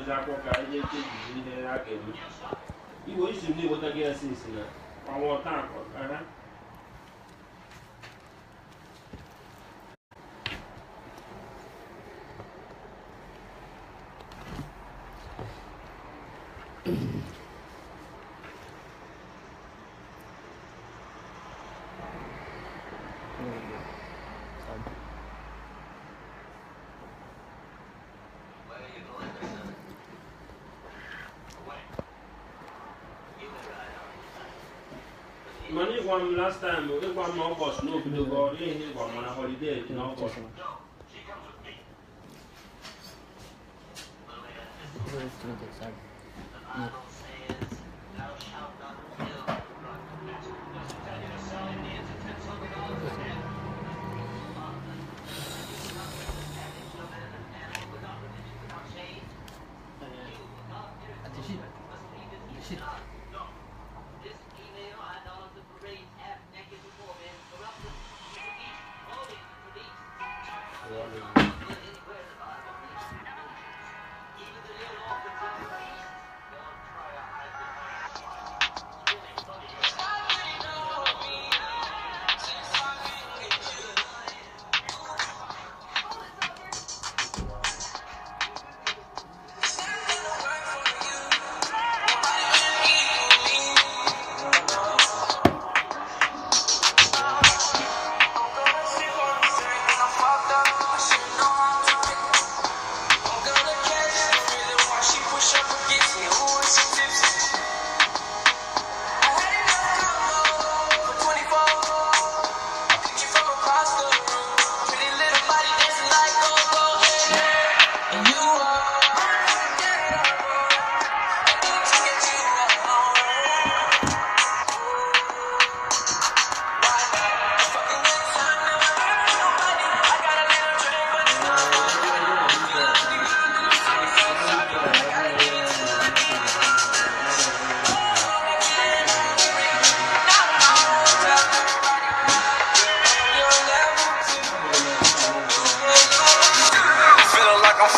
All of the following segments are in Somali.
já colocar ele que ele é aquele. E hoje o nível daqui é assim, né? Para voltar, cara. Money one last time, we got more boss, no, to go in, he got on a holiday, no boss.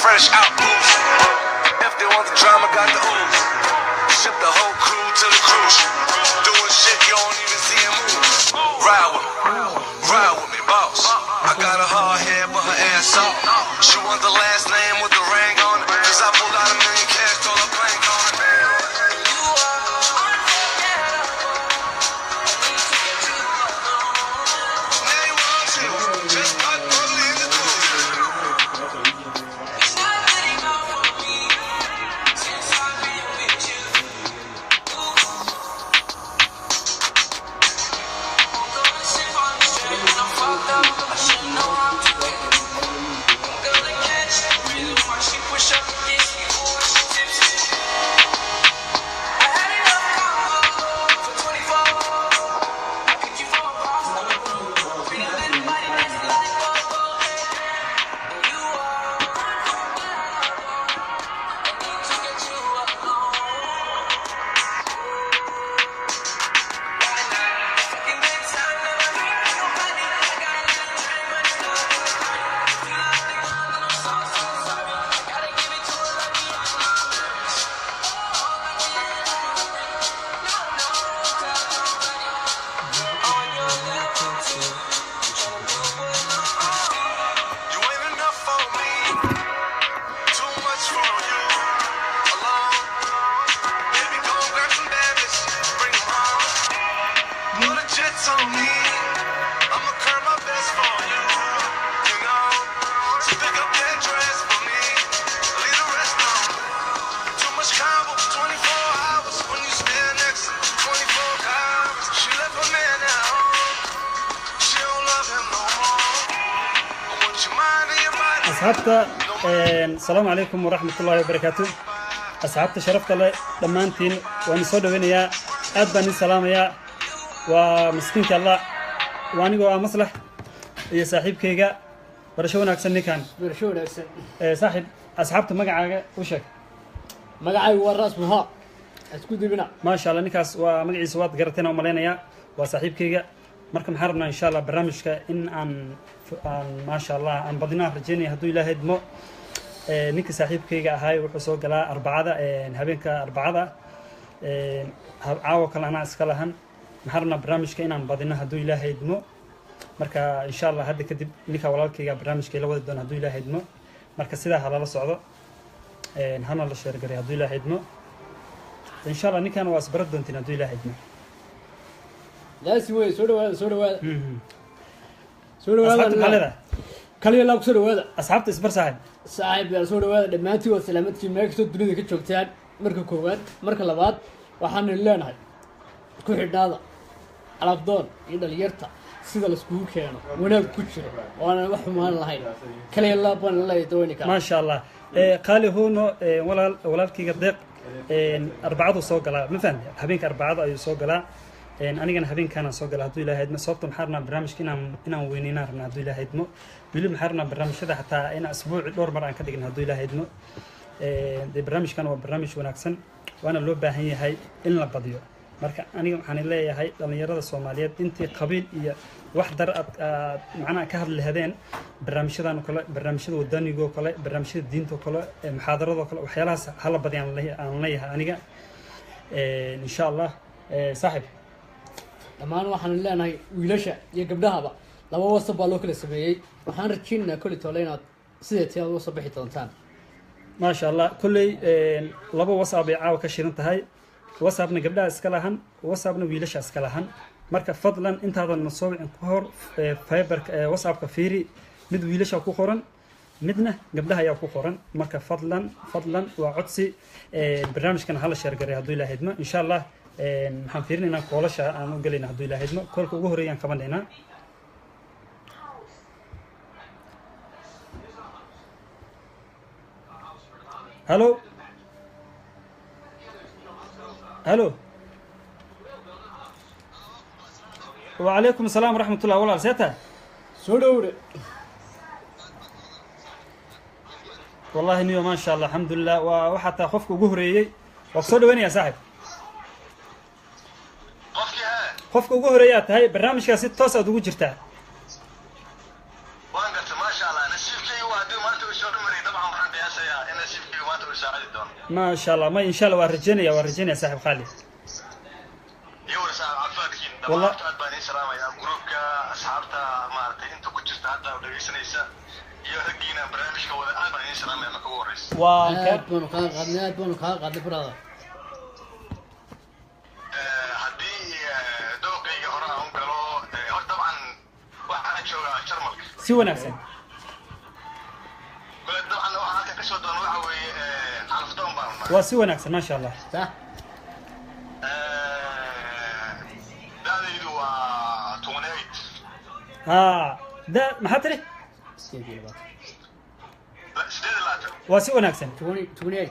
Fresh out booth. If they want the drama, got the ooze. Ship the whole crew to the cruise. Doing shit you don't even see him move. Ride with me, boss. I got a hard head, but her ass off. She want the last name with the ring on it. Cause I pulled out $1 million cash, told her blank on it. أصحابتا السلام عليكم ورحمة الله وبركاته. أصحابتا شرفت الله دمانتين وأنا صدق وينيا أدبني السلام يا ومسكينك الله وأنا جوا مصلح يا صاحب كيجا برشونا أحسن كان برشونا أحسن صاحب أصحابتا مقعة وشك مقعة والرأس مها أسكت بنا ما شاء الله نكاس ومقعي سوات قرتنا وملينا يا وصاحب كيجا مركم حربنا إن شاء الله برنامجك إن ما شاء الله أن بديناه رجيني هدو إلى هدمو ninka saaxiibkayga ahaay wuxuu soo galaa arbacada habeenka arbacada caawa kale anaa iska lahan maxaa rabnaa barnaamijka inaan badino hadduu ilaahay idmo marka insha allah hadda kadib ninka walaalkayga barnaamijka la wadi doona hadduu ilaahay idmo marka sidaa ha lala socdo hana la sheergaray hadduu ilaahay idmo insha allah ninkan waa isbaran doontiin hadduu ilaahay idmo laasi wey soo dhawaada asxaabta maxaa leedahay kaliya laa kusoo dhawaada asxaabta isbar saaxib saaxiib yaal soo dhawaada dhammaantiin waa salaamadkiin meel kastoo dunida ka joogtaan marka koowaad marka labaad waxaanu leenahay ku xidhnaada alafdoon iyo dhalinyarta sida laiskugu keeno wanaag ku jiro waanan wax xumaan lahayn kaliya laa baan laleeyahay daweynika maasha allah qaali huuno walaalkayga deeq arbacadu soo galaa ma fahamte habeenka arbacada ayuu soo galaa anigana habeenkaana soo gala hadduu ilaahay idmo sababta maxaa rabnaa barnaamijka inaan weyneynaan rabnaa hadduu ilaahay idmo weli maxaa rabnaa barnaamijyada xataa inaan isbuuci dhowr mar aan ka dhigin hadduu ilaahay idmo dee barnaamijkan waa barnaamij wanaagsan waana loo baahan yahay in la badiyo marka aniga waxaan leeyahay dhallinyarada soomaaliyeed intii qabiil iyo wax dar aad macnaha ka hadli lahadeen barnaamijyadan oo kale barnaamijyada wadanigo kale barnaamijyada diinta oo kale muxaadaradoo kale waxyaalahaas hala badi aan leeyahay aniga insha allah saaxib dhammaan waxaanu leenahay wiilasha iyo gabdhahaba laba wasab baa loo kala sameeyey waxaan rajaynaynaa kolli toole inaad sideetii aad uga soo bixi doontaan maasha allah kolley laba whatsapp ay caawa ka shidan tahay whatsappna gabdhaha iska lahan whatsappna wiilasha iska lahan marka fadlan intaadan na soo wicin ku hor fiberka whatsappka fiiri mid wiilasha ku qoran midna gabdhaha ayaa ku qoran marka fadlan waa codsi barnaamijkan hala sheergaray hadduu ilaahay idmo insha allah maxaan fiirinaynaa koolasha aan u galayna hadduu ilaahay idmo koolka ugu horreeyaan qabanaynaa halo وعليكم السلام ورحمة الله والله سيتا soo dhowre والله نيو ما شاء الله الحمد لله وحتى خفك وجهري وقصد وين يا صاحب خفك وجهري هاي برنامج كاسيت توس أدو جرتها وانقلت ما شاء الله نسيبكي وادو ما انتو شغل مري طبعا محمد يا سيا نسيبكي وانتو يساعد الدون ما شاء الله ما إن شاء الله ورجيني يا صاحب خالد يور صاحب عفاكين والله. طبعا باني سلام يا جروبك اصحابتا مارتي انتو كنت هذا ودغيسنيسا iyo ragiina barnaamijka wada aad baan idin salaamaya marka ugu horeysa aad baanu kaa qaadnay brother haddii dooqayga hore aan u galo hor dabcan waxaan joogaa jarmalka si wanaagsan bale dabcan waxaan halkan kasoo doona waxa weeye calafdoon baan nahay waa si wanaagsan ما شاء الله صح da'daydu waa 28 ها ده ما حد لي sideed laatan waa si wanaagsan 28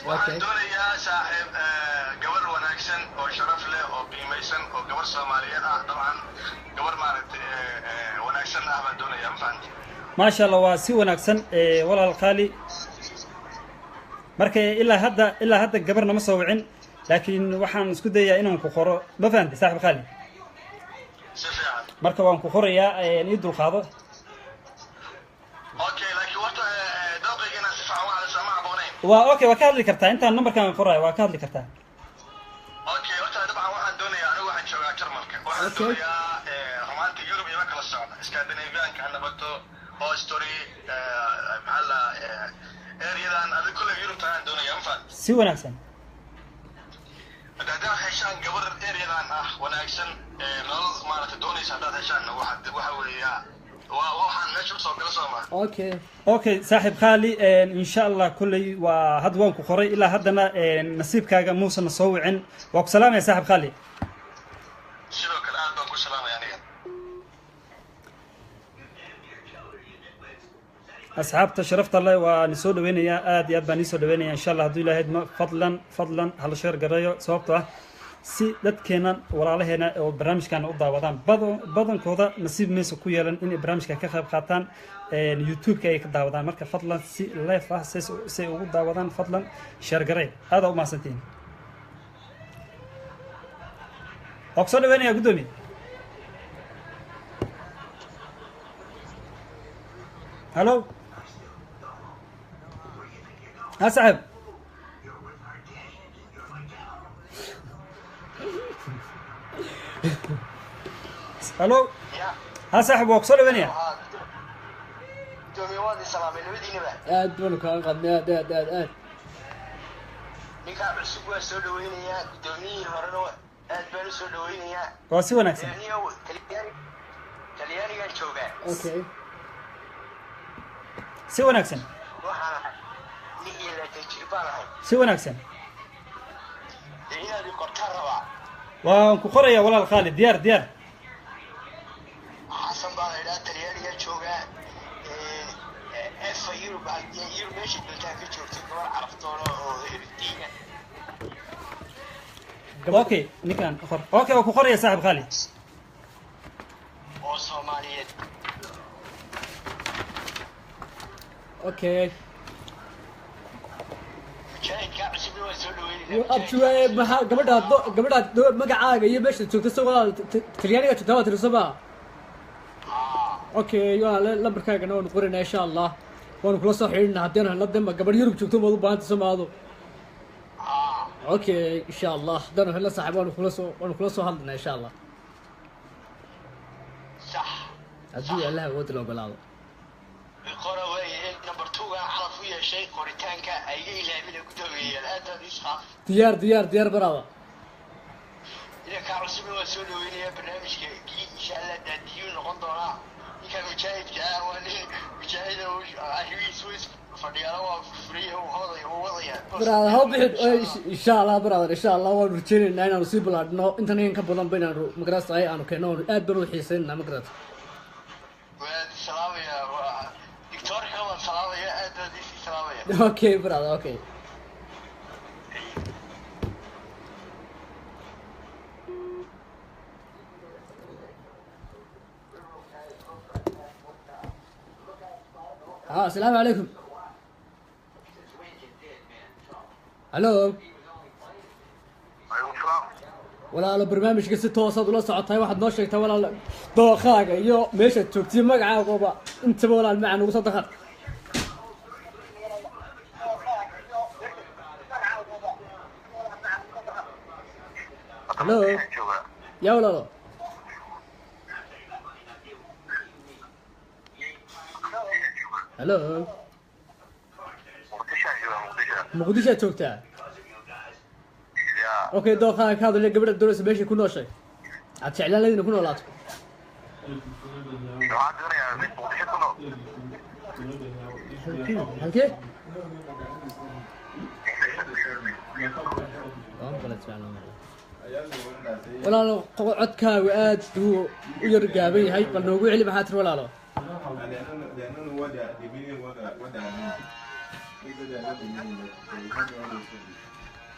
waxaan doonayaa saaxiib gabar wanaagsan oo sharaf leh oo qiimaysan oo gabar soomaaliyeed ah dabcan gabar maaragtay wanaagsan ah baan doonayaa ma fahanti ما شاء الله waa si wanaagsan walaal qaali marka ilaa hadda gabarna ma soo wicin laakiin waxaan isku dayaa inaan ku qoro ma fahanti saaxiib qaali si fiican marka waan ku qorayaa ii dulqaado okay laakiin warta dooqayga inaan si fiican waxaa sama aboonayn waa okay waa ka hadli kartaa intaan numberkan qoraayo waa ka hadli kartaa okay horta dabcan waxaan doonayaa anigu waxaan joogaa jarmalka waxaan doonayaa romaanta yurub iyo kala socda scandinavianka ha nabato history maxaa la areadan adiga kulle yurubta aan doonayaa ma fahanti si wanaagsan haddaad heshaan gabar areadan ah wanaagsan nolol maaragtay doonaysa haddaad heshaan waxa weeya waa waxaan meesha usoo gala soo maa okay okay saaxiib qaali in sha allah kulley waa had waan ku qoray ilaa haddana nasiibkaaga muusan soo wicin waa ku salaamaya saaxiib qaali sidoo kale aad baan ku salaamaya aniga asxaabta sharafta leh waa ni soo dhaweynayaa aad iyo aad baan nii soo dhaweynaya insha allah hadduu ilaahay idmo fadlan hala sheer garayo sababtoo ah si dadkeenan walaalaheena oo barnaamijkan u daawadaan badankooda nasiib maysa ku yeelan inay barnaamijka ka qayb qaataan youtube-ka ay ka daawadaan marka fadlan si live ah say ugu daawadaan fadlan sheer garay aad u mahadsantihiin waa ku soo dhaweynaya guddoomiye halo ها صاحب الو ها صاحب وكسر بنيا دوميوادي سلامي لبدينا بقى aad baanu kaa qadnay aad ninka cusub waa soo dhaweynayaa gudoomiyihii horena aad baan u soo dhaweynayaa waa si wanaagsan talyaanigan joogaa okay si wanaagsan waxaan ahay ninkii laatay jir baan ahay si wanaagsan inaad qortaan rabaa waan ku qorayaa walaal Khalid diyaar xasan baan idhaa talyaanigan joogaa efa yurub meesha dalkaa ka joogtay gabar caraftoona oo erdiina اوكي نكان اخر اوكي وكو قريه صاحب خالد oo Soomaaliyeed okay jaayka cusub waa soo dhaweynaya abjuwe maxaa gabadha magacaaga iyo meesha joogta soo talyaaniga joogta waa tirsaba okay waa lambarkaaga noo qorinaa insha Allah waan kula soo xiriirnaa haddii aan la dambe gabadh Yurub joogto ma u baahan Soomaalidu okay insha Allah haddana hela saaxiib waan kula soo hadlnaa insha Allah صح haddii Allah wad loo galaado qora way number 2 ga calaf u yeeshay qoritaanka ay ilaabina gudoomiyaal aad isqaaf diyaar baraada ila ka cusub waa soo dhaweynaya barnaamijka insha Allah daadiyo noqon doona ninka mujaahidka waa nin mujaahid oo ahwiis fadhiyana waa furiyo wadaya baraada ha bixid insha Allah waan rajaynaynaa inaanu sii bilaadno intan in ka badan baynaanu magarasta ay aanu keenno aad baan u xiiseynaa magarasta salaam ya دكتور حلوة سلامة يا أدري سلامة يا okay brother okay السلام عليكم الو walaalo barnaamijka si toosaad ula socotahay waxaad noo sheegtay walaal dooqaaga iyo meesha joogtay magacaaga intaba walaal macaan ugu soo dakhal hello ya walaalo hello muqdisho joogtaa okay dooqaaga ka hadlaya gabadha doonaysa meesha ku nooshay aad jeclaan lahayd inay ku noolaato halkee walaalo codkaagu aad buu u yar gaaban yahay bal noogu celi maxaa tiri walaalo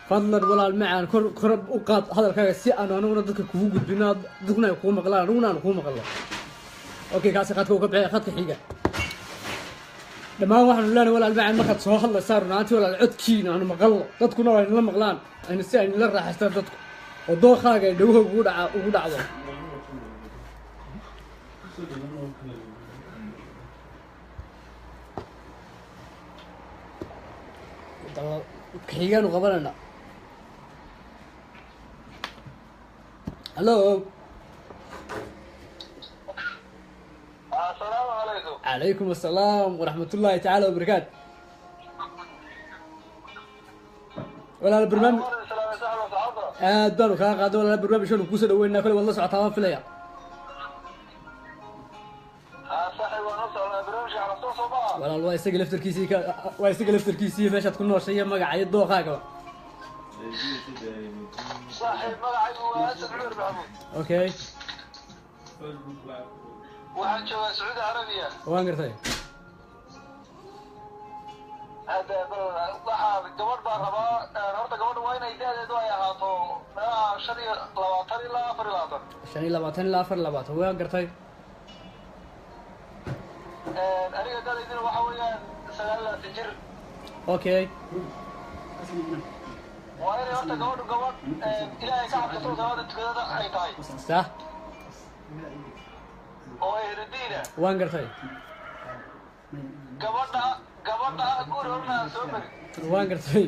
fadlan walaal macaan kor u qaad hadalkaaga si aan anuguna dadka kugu gudbino dadkuna ay kugu maqlaan anuguna aan kugu maqlo okay kaasi khadka uu ka bixi khadka xiga dhammaan waxaanu leenahay walaal macaan markaad soo hadlaysaa runaantii walaal codkiina aanu maqalno dadkuna waa inla maqlaan aynu si aynu la raaxaystaan dadku oo dooqaaga ay dhawahooga ugu dhacdo xigaanu qabanayna hello السلام عليكم عليكم السلام ورحمة الله تعالى وبركاته ولا البرنامج بانو كان قاعد ولا البرنامج شنو كوسه دوينا كل والله ساعه في ليا صاحب ونصر البرنامج على صوص صباح ولا الله يسجل افتركيسي ويسجل افتركيسي باش تكون نوشيه مقعد دوقاك صاحب ملعب واسد عمر محمود اوكي waxaan joogaa Sacuudi Carabiya waan gartay hada waxa gabadh baa rabaa horta gabadh waa inay daadeedu ay ahaato 25 ilaa 24 ilaa 24 waan gartay aniga daadeeduna waxa weeyaan 9 jir okay waa inay horta gabadh ilaahay ka cabsato salaada tukadada ay tahay صح oo ay ridina waan gartay gabadha guri horna soo mari waan gartay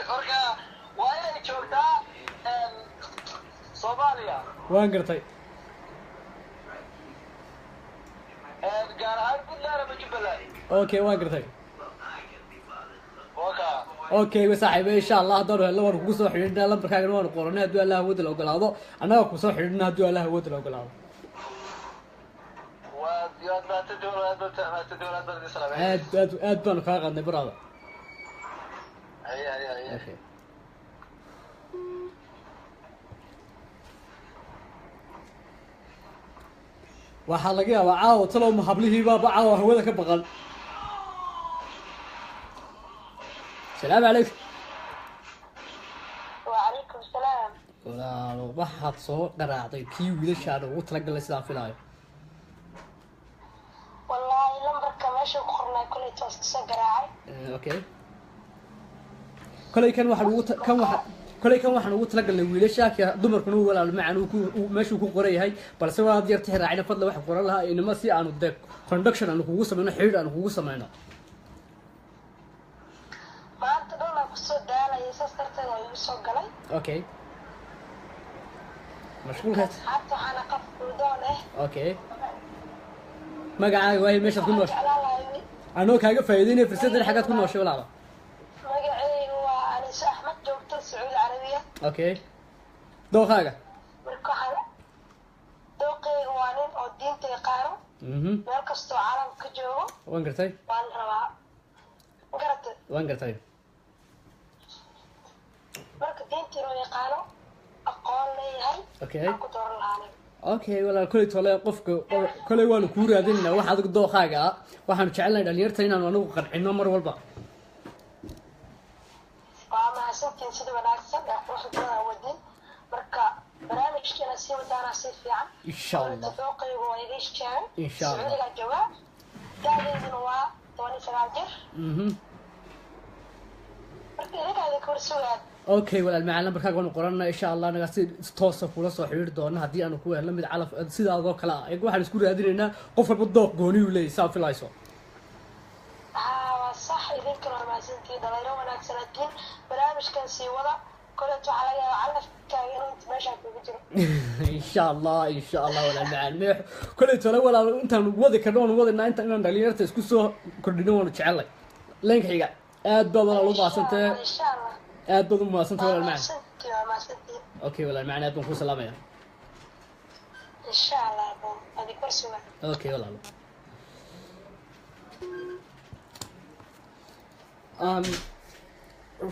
marka waa inay joogtaa Soomaaliya waan gartay gaar ahaan Puntland ama Jubbaland okay waan gartay waka okay wasaaxiib insha Allah haddaan helno waan kugu soo xidhiidhnaa lambarkaagana waan qoranay haddii Allah wada la ogolaado annaga ku soo xidhiidhnaa haddii Allah wada la ogolaado waa diyaar baata dowladda islaamiga aad baan kaa qadnay brother ay okay waxaa laga yaabaa caawa talow ma hablihiibaaba caawa hawada ka baqan salaamu calaykum وعليكم السلام walaalo waxaad soo dharaacday kii wiilashaada ugu talagalay sidaan filaayo والله لمبرك ماشي وقرنا كل توسك قراعي okay kolay kan waxaan ugu waxaan ugu talagalnay wiilasha dumarkuna uu walaalo macaan uu meeshuu ku qoran yahay balse waa aad yartay raacina fadla wax qoran lahaa inama si aanu deeg conduction aanu kugu sameeyno xiriir aanu kugu sameeyno ما أنت دولا كسر دالا يساس كرتنا ويوسو قلي okay مشغول هات حتى أنا قف ودونه okay magacaaga waa meesha ku noosh على الله anoo kaaga faa'iideynay fursaddan xagaad ku nooshay walaalo مقعي هو أنا أحمد جوبت السعودية العربية okay dooqaaga مركحة دوقي هوانين أو دين تيقارو مركزتو عالم كجوه waan gartay وان روا قرأت waan gartay مركز دين تيرو يقانو أقول لي هاي okay أكو دور العالم okay walaal kulay tole qofka kulay waanu ku raadinaa wax adag dooqaaga ah waxaanu jecelnahay dhalinyarta inaanu anagu qancino mar walba وما حسنتين سيدي وناكسن روح كذا ودين مركا برامج كنا سي ودانا سي فيعا ان شاء الله تفوقي ويديش كان ان شاء الله سعودي الجواب دالي من وا تواني سناجر مركا لك هذا كورسوات okay walaal macaan lambarkaaga waanu qoranaa insha Allah naga si toos ah kula soo xiriir doona haddii aanu ku helno mid calaf sidaadoo kale ah waxaan isku raadinaynaa qof walba dooq gooni uu leeyahay saa filayso صح إذن كنا ما سنتي دلائرة وناكسنتين برامج كان سي وضع كنت على علف كاين انت ماشي بجرو insha Allah walaal macaan meex kulay tole walaal intaan wadi karno oo wadina inta inaan dhalinyarta isku soo kordhino waanu jecelay leenka xiga aad baad walaal u baasantay إن شاء الله aad baad u baasantay walaal macaan سنتي ما سنتي okay walaal macaan aad baan ku salaamayaa إن شاء الله أبو هذه كورسوات okay walaal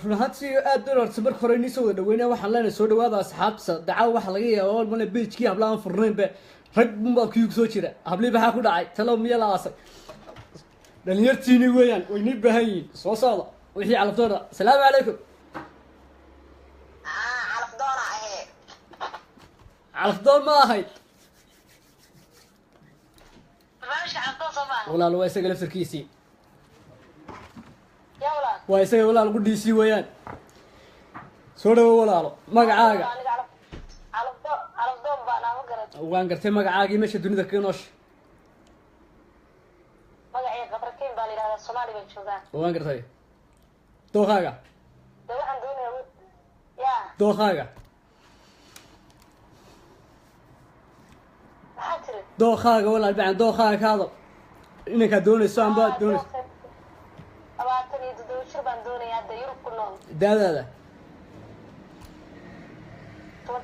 runaatii aad dhararta marka hore inii soo wada dhaweynaa waxaan leenahay soo dhawaada asxaabta dacaa waxaa laga yaaba oo mana beejkii habla aan furnaynba rag unbaa kuyug soo jira hablii maxaa ku dhacay talo miya la aasay dhalinyartiini weeyaan waynii baahan yihiin soo socda wixii calaftoona asalaamu calaykum على فضولة أهي calafdoon ma ahayd ماشي على فضولة صباح walaal waa isaga laftarkiisii يا ولاد waa isaga walaal gudhiisii weeyaan soo dhawo walaalo magacaaga على فضولة بقى أنا مقرد waan gartay magacaagii meesha dunida kaga noosha مقعي قبركين بالي هذا الصومالي بنشوفان waan gartay dooqaaga ده واحد دوني يا dooqaaga حاتري dooqaaga walaal bacaan dooqaaga ka hadal inankaa doonayso amba doonayso أبعتني تدوشر بندوني هذا يروح كلهم daadaada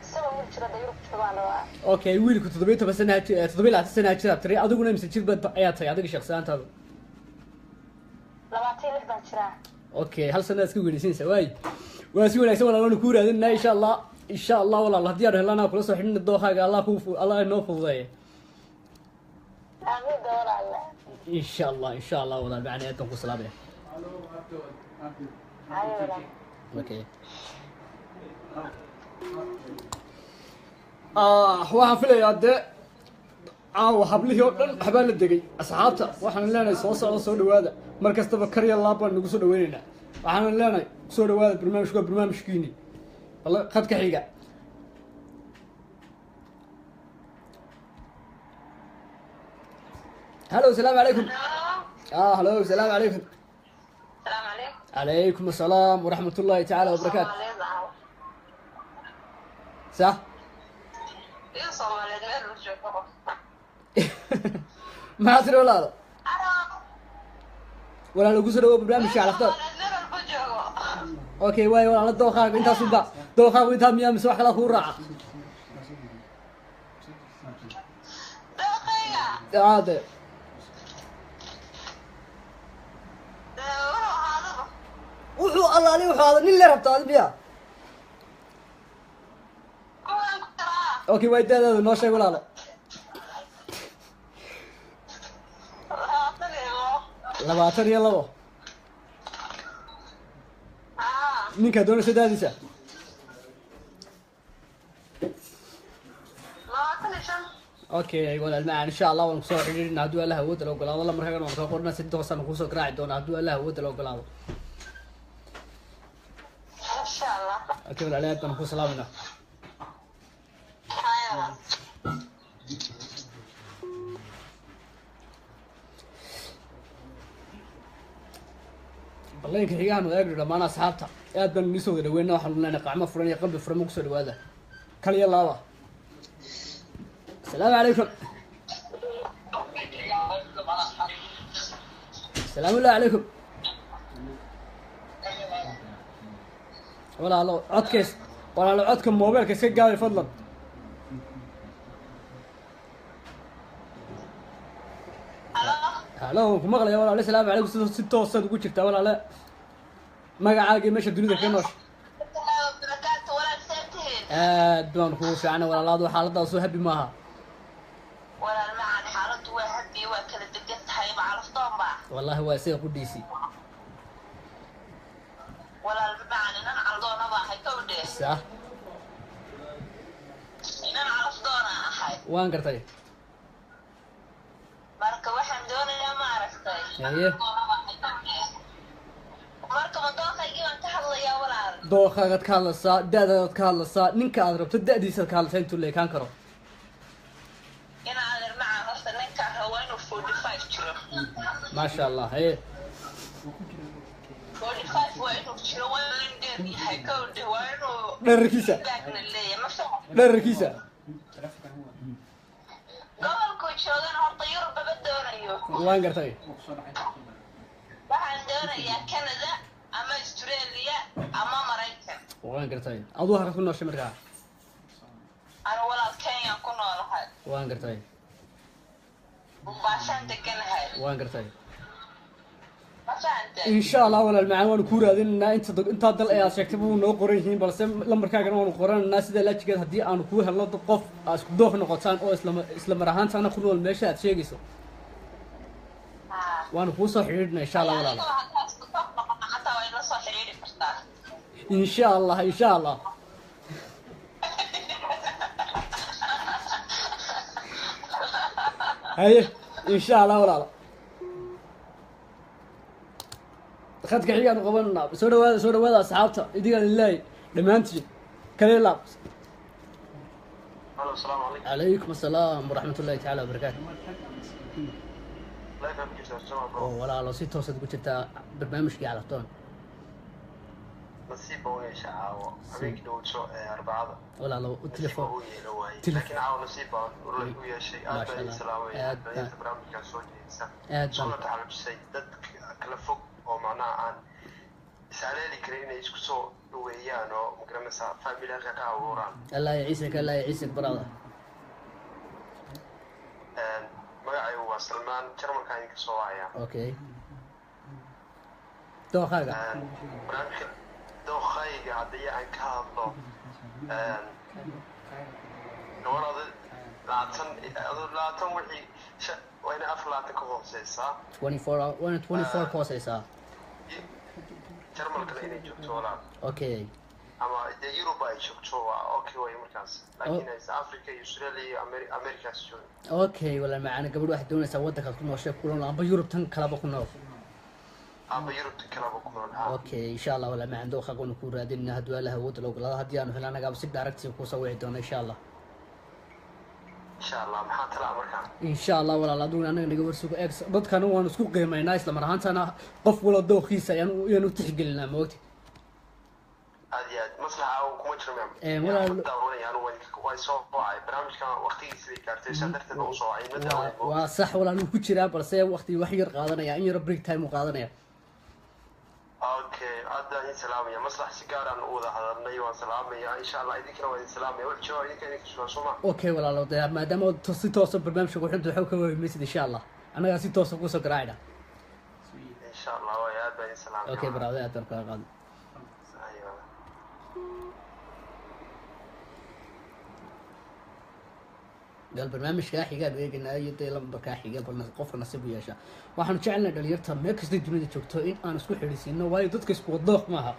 تسوي ويلشر هذا يروح شبان okay wiilku 17 sano 17 sano jira tiri adiguna imse jir bad ayaa tahay adiga shakhsiyaantaada لبعتين لحظة شراء okay hal sano iska weynaysiinaysa waay waa si wanaagsan walaal ku raadinaa insha Allah walaal hadii aan helana kula soo xidhna dooqaaga Allah inoo fududeeyo آمين دور الله insha Allah walaal bacaan aad ku salaamay أيوة ولا okay waxaan filayaa dee caawa hablihii oo dhan waxbaa la degay asxaabta waxaan leenahay soo socda soo dhawaada mar kastaba karya laab baan nagu soo dhaweynaynaa waxaan leenahay soo dhawaada barnaamijku waa barnaamijkiini khadka xiga halo asalaamu calaykum هلو السلام عليكم. السلام عليكم. عليكم السلام ورحمة الله تعالى وبركاته. صح؟ يا صوماليد ميل وجهكم. ما أدري ولا لو قصر هو برنامج على خطر. اوكي واي والله دوخاك انت صبا دوخاك انت ميا مسوح كلا كو راعه دقيقة. هذا وحو الله لي وحو هذا اللي ربط هذا بيا اوكي واي ده نو شيء ولا لا labaatan iyo labo ninka doonaysa daadiisa اوكي walaal macaan insha Allah waan kusoo xiriirina hadduu Allah awood la ogolaado la markaa waan ka qornaa si toosan kusoo garaaci doona hadduu Allah awood la ogolaado insha Allah. اوكي walaal aad baan ku salaamina ballayka xigaan wadaag dhamaan asxaabta aad baan u soo dhaweynaa waxaan leenahay qacmo furan iyo qalbi furan ku soo dhawaada kaliya laaba السلام عليكم. السلام الله عليكم. ولا لو عدكس ولا لو عدكم موبايلك سك قاوي فضلا. هلو كم مغلى ولا السلام عليكم 6 وصل ugu jirta wala la magacaaga meesha dunida ka noosh aad baan ku fiicana walaalaad waxa xaalada soo habi maaha ولا المعنى حالته وهبي وكل دقت هاي بعرف طنبا والله هو سيق قديسي ولا المعنى انا على دونا با هاي كودي صح انا عرف دونا هاي وان قرتي marka waxaan doonayaa ma aragtay haye marka ma doonayay aan ka hadlayaa walaal dooqaad ka hadlaysaa daadaad ka hadlaysaa ninka aad rabto da'diisa ka hadlaysaa intuu leekan karo ina adeer macaan horta ninka haween 45 jiro ما شاء الله haye 45 waa inuu jiro waa in dheer yahay kowdi waa inuu dherkiisa baagna leeyahay ma fahmo dherkiisa gobolku joogan horta Yurub baba doonayo waan gartay waxaan doonayaa Canada ama Australia ama Mareykan waan gartay aduu halka ku nooshay markaa ana walaal Kenya ku noolahay waan gartay baashaan deganahay waan gartay baashaan إن شاء الله ولا المعان وأنا كورة دينا أنت دل أي شيء تبون نو قرينين بس لما كان وأنا قرن الناس إذا لا تجد هدي أنا كوه هلا تقف أسكدوه نقطان أو إسلام رهان سنة كله المشهد شيء جسوا وأنا كوسا حيرنا إن شاء الله ولا إن شاء الله إن شاء الله هاي إن شاء الله ولا لا خدك حيان قبلنا سودا وهذا أصحابته يدينا لله دمانتي كلي لابس الو السلام عليكم. عليكم السلام ورحمة الله تعالى وبركاته. لا يفهم كيف تسمع برو. ولا لو سيت توصل قلت أنت برنامج على طول. نصيب هو يشعاو أبيك دو شو أربعة. ولا لو التليفون. لكن عاو نصيب ولا ويا شيء. ما شاء الله. سلامي. برنامج كان صوتي. صورة تعلم شيء دت كلا فوق أو معناه عن سالي كرينا يسكسو ويان أو مقرن سا فاميلا كاو وران. الله يعيسك الله يعيسك برادة. magacay waa Salmaan Jarmalkaan ka soo waaya. Okay. Dookhaaga. Barnaamijka dookhayga hadii aan ka hadlo gabadha laatan wixii wayna aflaatan ka hooseysaa 24 ka hooseysaa. Jarmalkana inay joogto walaal. Okay. ama Europe ay joogto waa okay way markaas laakiin Africa iyo Australia iyo America joogto. Okay wala macana gabadh wax doonaysa wadanka ku nooshay kulan amba Europe tan kala ba ku nool. amba Europe tan kala ba ku nool. Okay insha Allah wala macana dookhaaga uu ku raadinaa haduu Allah wada loo galada hadii aan helana gaab si direct ku soo wici doona insha Allah. insha allah maxaa talaa markaan insha allah walaal aduuna anaga naga warsugo eeg dadkana waanu isku qiimaynaa isla mar ahaantana qof wala dooqiisa ayaanu tixgelinaa maogti aad iyo aad maslaxa uu kuma jiro walaal daawanayaan way soo wacay barnaamijkan waqtigiisa bay gaartay saa darteed u soo wacay ma daawanay waa sax walaal wuu ku jiraa balse waqti wax yar qaadanaya in yar break time uu qaadanaya okay hadda in salaamaya maslax si gaar aan u wada hadalnay waan salaamaya insha allah idinkana waa idin salaamaya wax jiro idinka sugan soo ma okay walaal de maadaama si toosa barnaamijka ku xidho waxa ka weymaysid insha allah anaga si toosa ku soo garaacayna insha allah waa aad baan idin salaamaya okay brother aad baan ka qaad قال برنامج كاحي قال ويجينا يدي لما كاحي قال بلنا قفنا نسيب ياشا waxaan jecelnahay dhalinyarta meel kasta dunida joogto in aan isku xiriirsiino waayo dadka isku wadooq maaha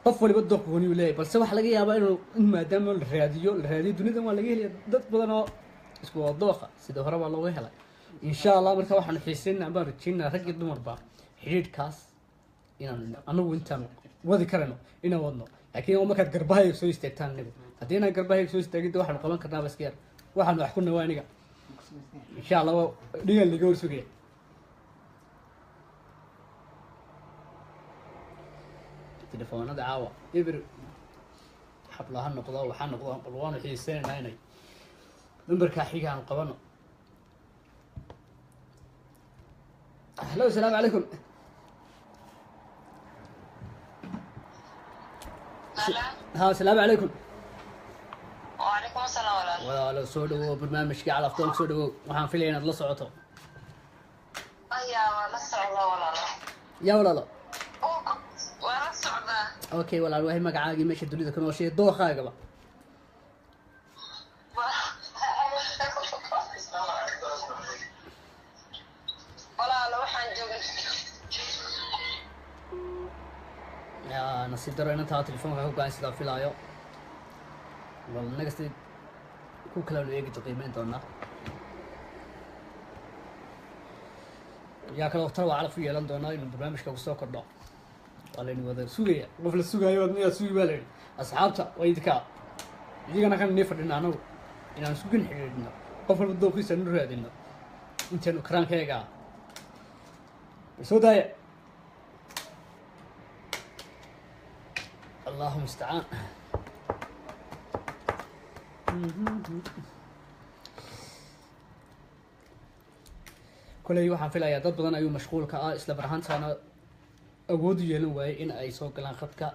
qof waliba dooq gooni u leeyahay balse waxa laga yaabaa in maadaama la raadiyo dunidan waa laga helaya dad badan oo isku wadooqa sida hore baa looga helay insha allah marka waxaan xiisaynaa baan rajaynaa rag iyo dumarba xiriirkaas inaan anagu intaan wadi karano inaan wadno laakiin oo markaad garbahayga soo istaagtaan anigu haddii inaan garbahayga soo istaagin waxaan qaban karnaa bas yar waxaan wax ku nawaa aniga insha allah dhigan laga warsugaya telefoonada caawa ibir xablaha noqdo waxaa noqdo bal waanu xiisaynaynaa inay numberkaa xiga aan qabano hello asalaamu calaykum ha asalaamu calaykum وعليكم السلام ورحمة الله. walaalo soo dhawow barnaamijkii calaftoon soo dhawow waxaan filaya inaad la socoto أيوة لا السعودة ولا لا. yaa walaalo ولا السعودة. okay walaal wahay magacaagii meesha dunida ka nooshay dooqaagaba ولا لا وحن جوجل. yaa nasiib daro inantaa telefoonka ku gaan sidaa filaayo wal nagasti ku kala eegi qiimeyn doonaa yaa kale waqti waa calaf u yeelan doonaa inuu barnaamijka ku soo kordho waa layni wada sugaya qof la sugayo waad miyaa sugi baa layidhi asxaabta waa idinkaa idigana kan nii fadhina anagu inaan isku gan xidhiidhino qof walba dooqiisa nu raadino intaynu karaankeega soo daaya allahu mustacaan koley waxaan filayaa dad badan ayuu mashquulka ah isla barhantaana awood u yeelan waayey in ay soo galaan khadka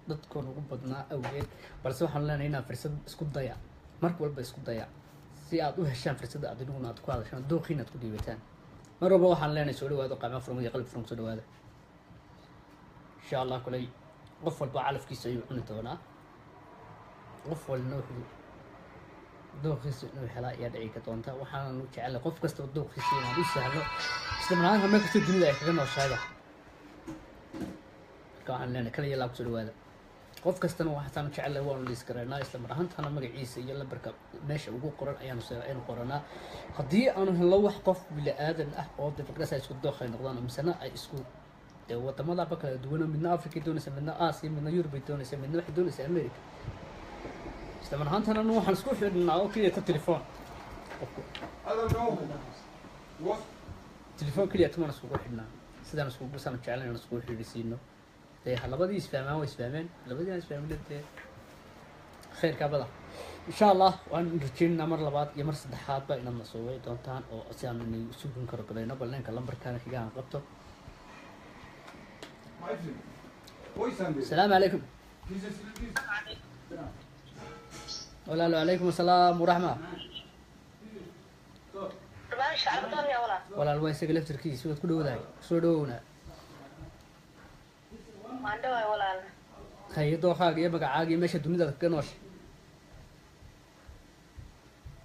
dadkoon ugu badnaa awgeed balse waxaan leenahay inaan fursad isku daya mar walba isku daya si aad u heshaan fursadda aad inuguna aad ku hadashaan dooqiina aad ku dhiibataan mar walba waxaan leenahay soo dhawaado qacmo furan iyo qalbi furan soo dhawaada insha allah koley qof walba calafkiisa ayuu cuni doonaa qof walna wuxuu dooqiisa inuu helaa ayaa dhici doonta waxaanu jecelahay qof kastaba dooqiisa inaan u sahlo isla markaana meel kasta dunida ay kaga nooshahayba marka waxaan leenahay kala iyo laab kusoo dhawaada qof kastana waxaanu jecelahay waanu liis garaynaa isla mar ahaantana magaciisa iyo lambarka meesha ugu qoran ayaanu qoranaa haddii aanu helno wax qof bili aadan ah oo dibaqdas ay isku dooq ay noqdaan misena ay isku waddamadaba kala duwana midna africa doonaysa midna aasiya midna yurubay doonaysa midna waxay doonaysa america isla mar ahaantana waxaan isku xidhnaa oo keliya ta telefoon telefoon keliya tumaan iskugu xidhnaa sidaan iskugu saan jeclan inaan iskugu xidhisiino dee labadii isfahmaan way isfahmeen labadii aan isfahmin dee khayrkaa bada insha allah waan rajeynaa mar labaad iyo mar saddexaadba inaad na soo way doontaan oo si aan inay sugan karo gadayno bal ninka lambarkaana xiga aan qabto السلام عليكم ولا عليكم السلام ورحمة برنامج عرضون يا ولا. ولا الوين سجل في تركيز شو تقولوا ذاك شو دونا ما عنده ولا. هاي دو خاق يبقى عاقي ماشي الدنيا كنوش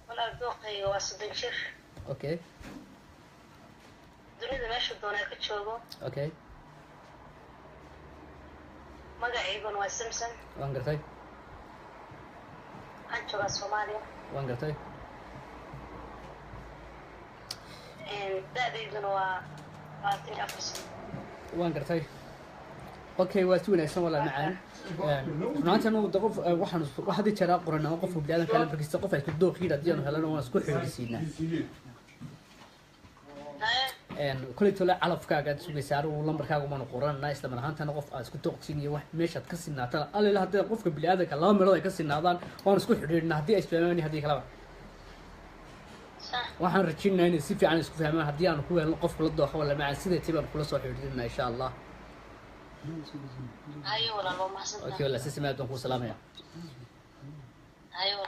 ولا ذوقي واسدين شيخ. اوكي دنيا ماشي دونا كتشوفه. اوكي magacaygun waa Samson. waan gartay waxaan joogaa Soomaaliya. waan gartay da'dayduna waa 24 sano. waan gartay okay waa si wanaagsan wala macaan runtii anu qof waxaan hadii jira qoranaa qof bidaadan kala barkiisa qof ay ku dooqiid hadii aanu helano waan isku xiriirsiinaa kulay tole calafkaaga sugaysaa uu lambarkaaga ma qoranaa isla marhaantana qof aad isku dooqsiin iyo wax meeshaad ka sinaatana alla hadii qofka bidaadanka laba meelood ay ka sinaadaan waan isku xiriirnaa hadii ay isfahmaan hadii kala waxaan rajaynayaa inay si fiican isku fahmaan hadii aan ku helno qof kula dooqo wala macaan sidee tibaan kula soo xiriirnaa insha Allah أيوة والله ما حسيت. اوكي ولا سيسي ما تكون سلام يا أيوة.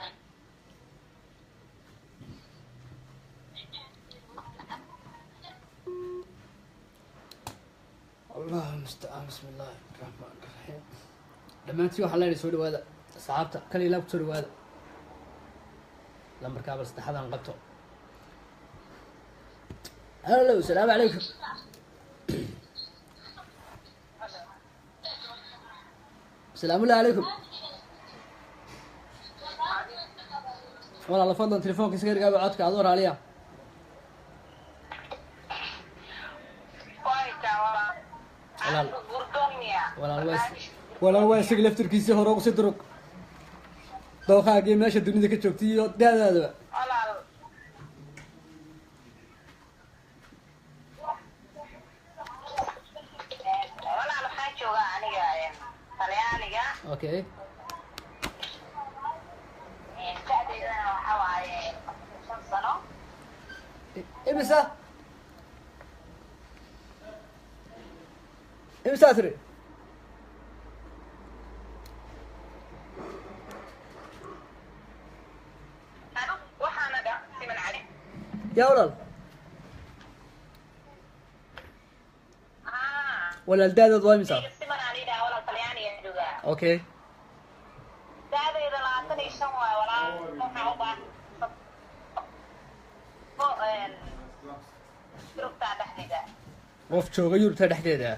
الله المستعان بسم الله الرحمن الرحيم لما انت يوحى الله يسوي هذا صعبته كلي لا بتسوي هذا لما ركاب استحضر نقطه هلا السلام عليكم السلام الله عليكم والله فضلا تليفونك يسكر قاعد عودك ادور عليها ولا هو يسق لفتر كيسي هروق صدرك دوخاقي ماشي الدنيا كي جوجتي هذا اوكي امسا تري يا ولد ولا الداد ضوي مسا اوكي qof jooga yurta dhexdeeda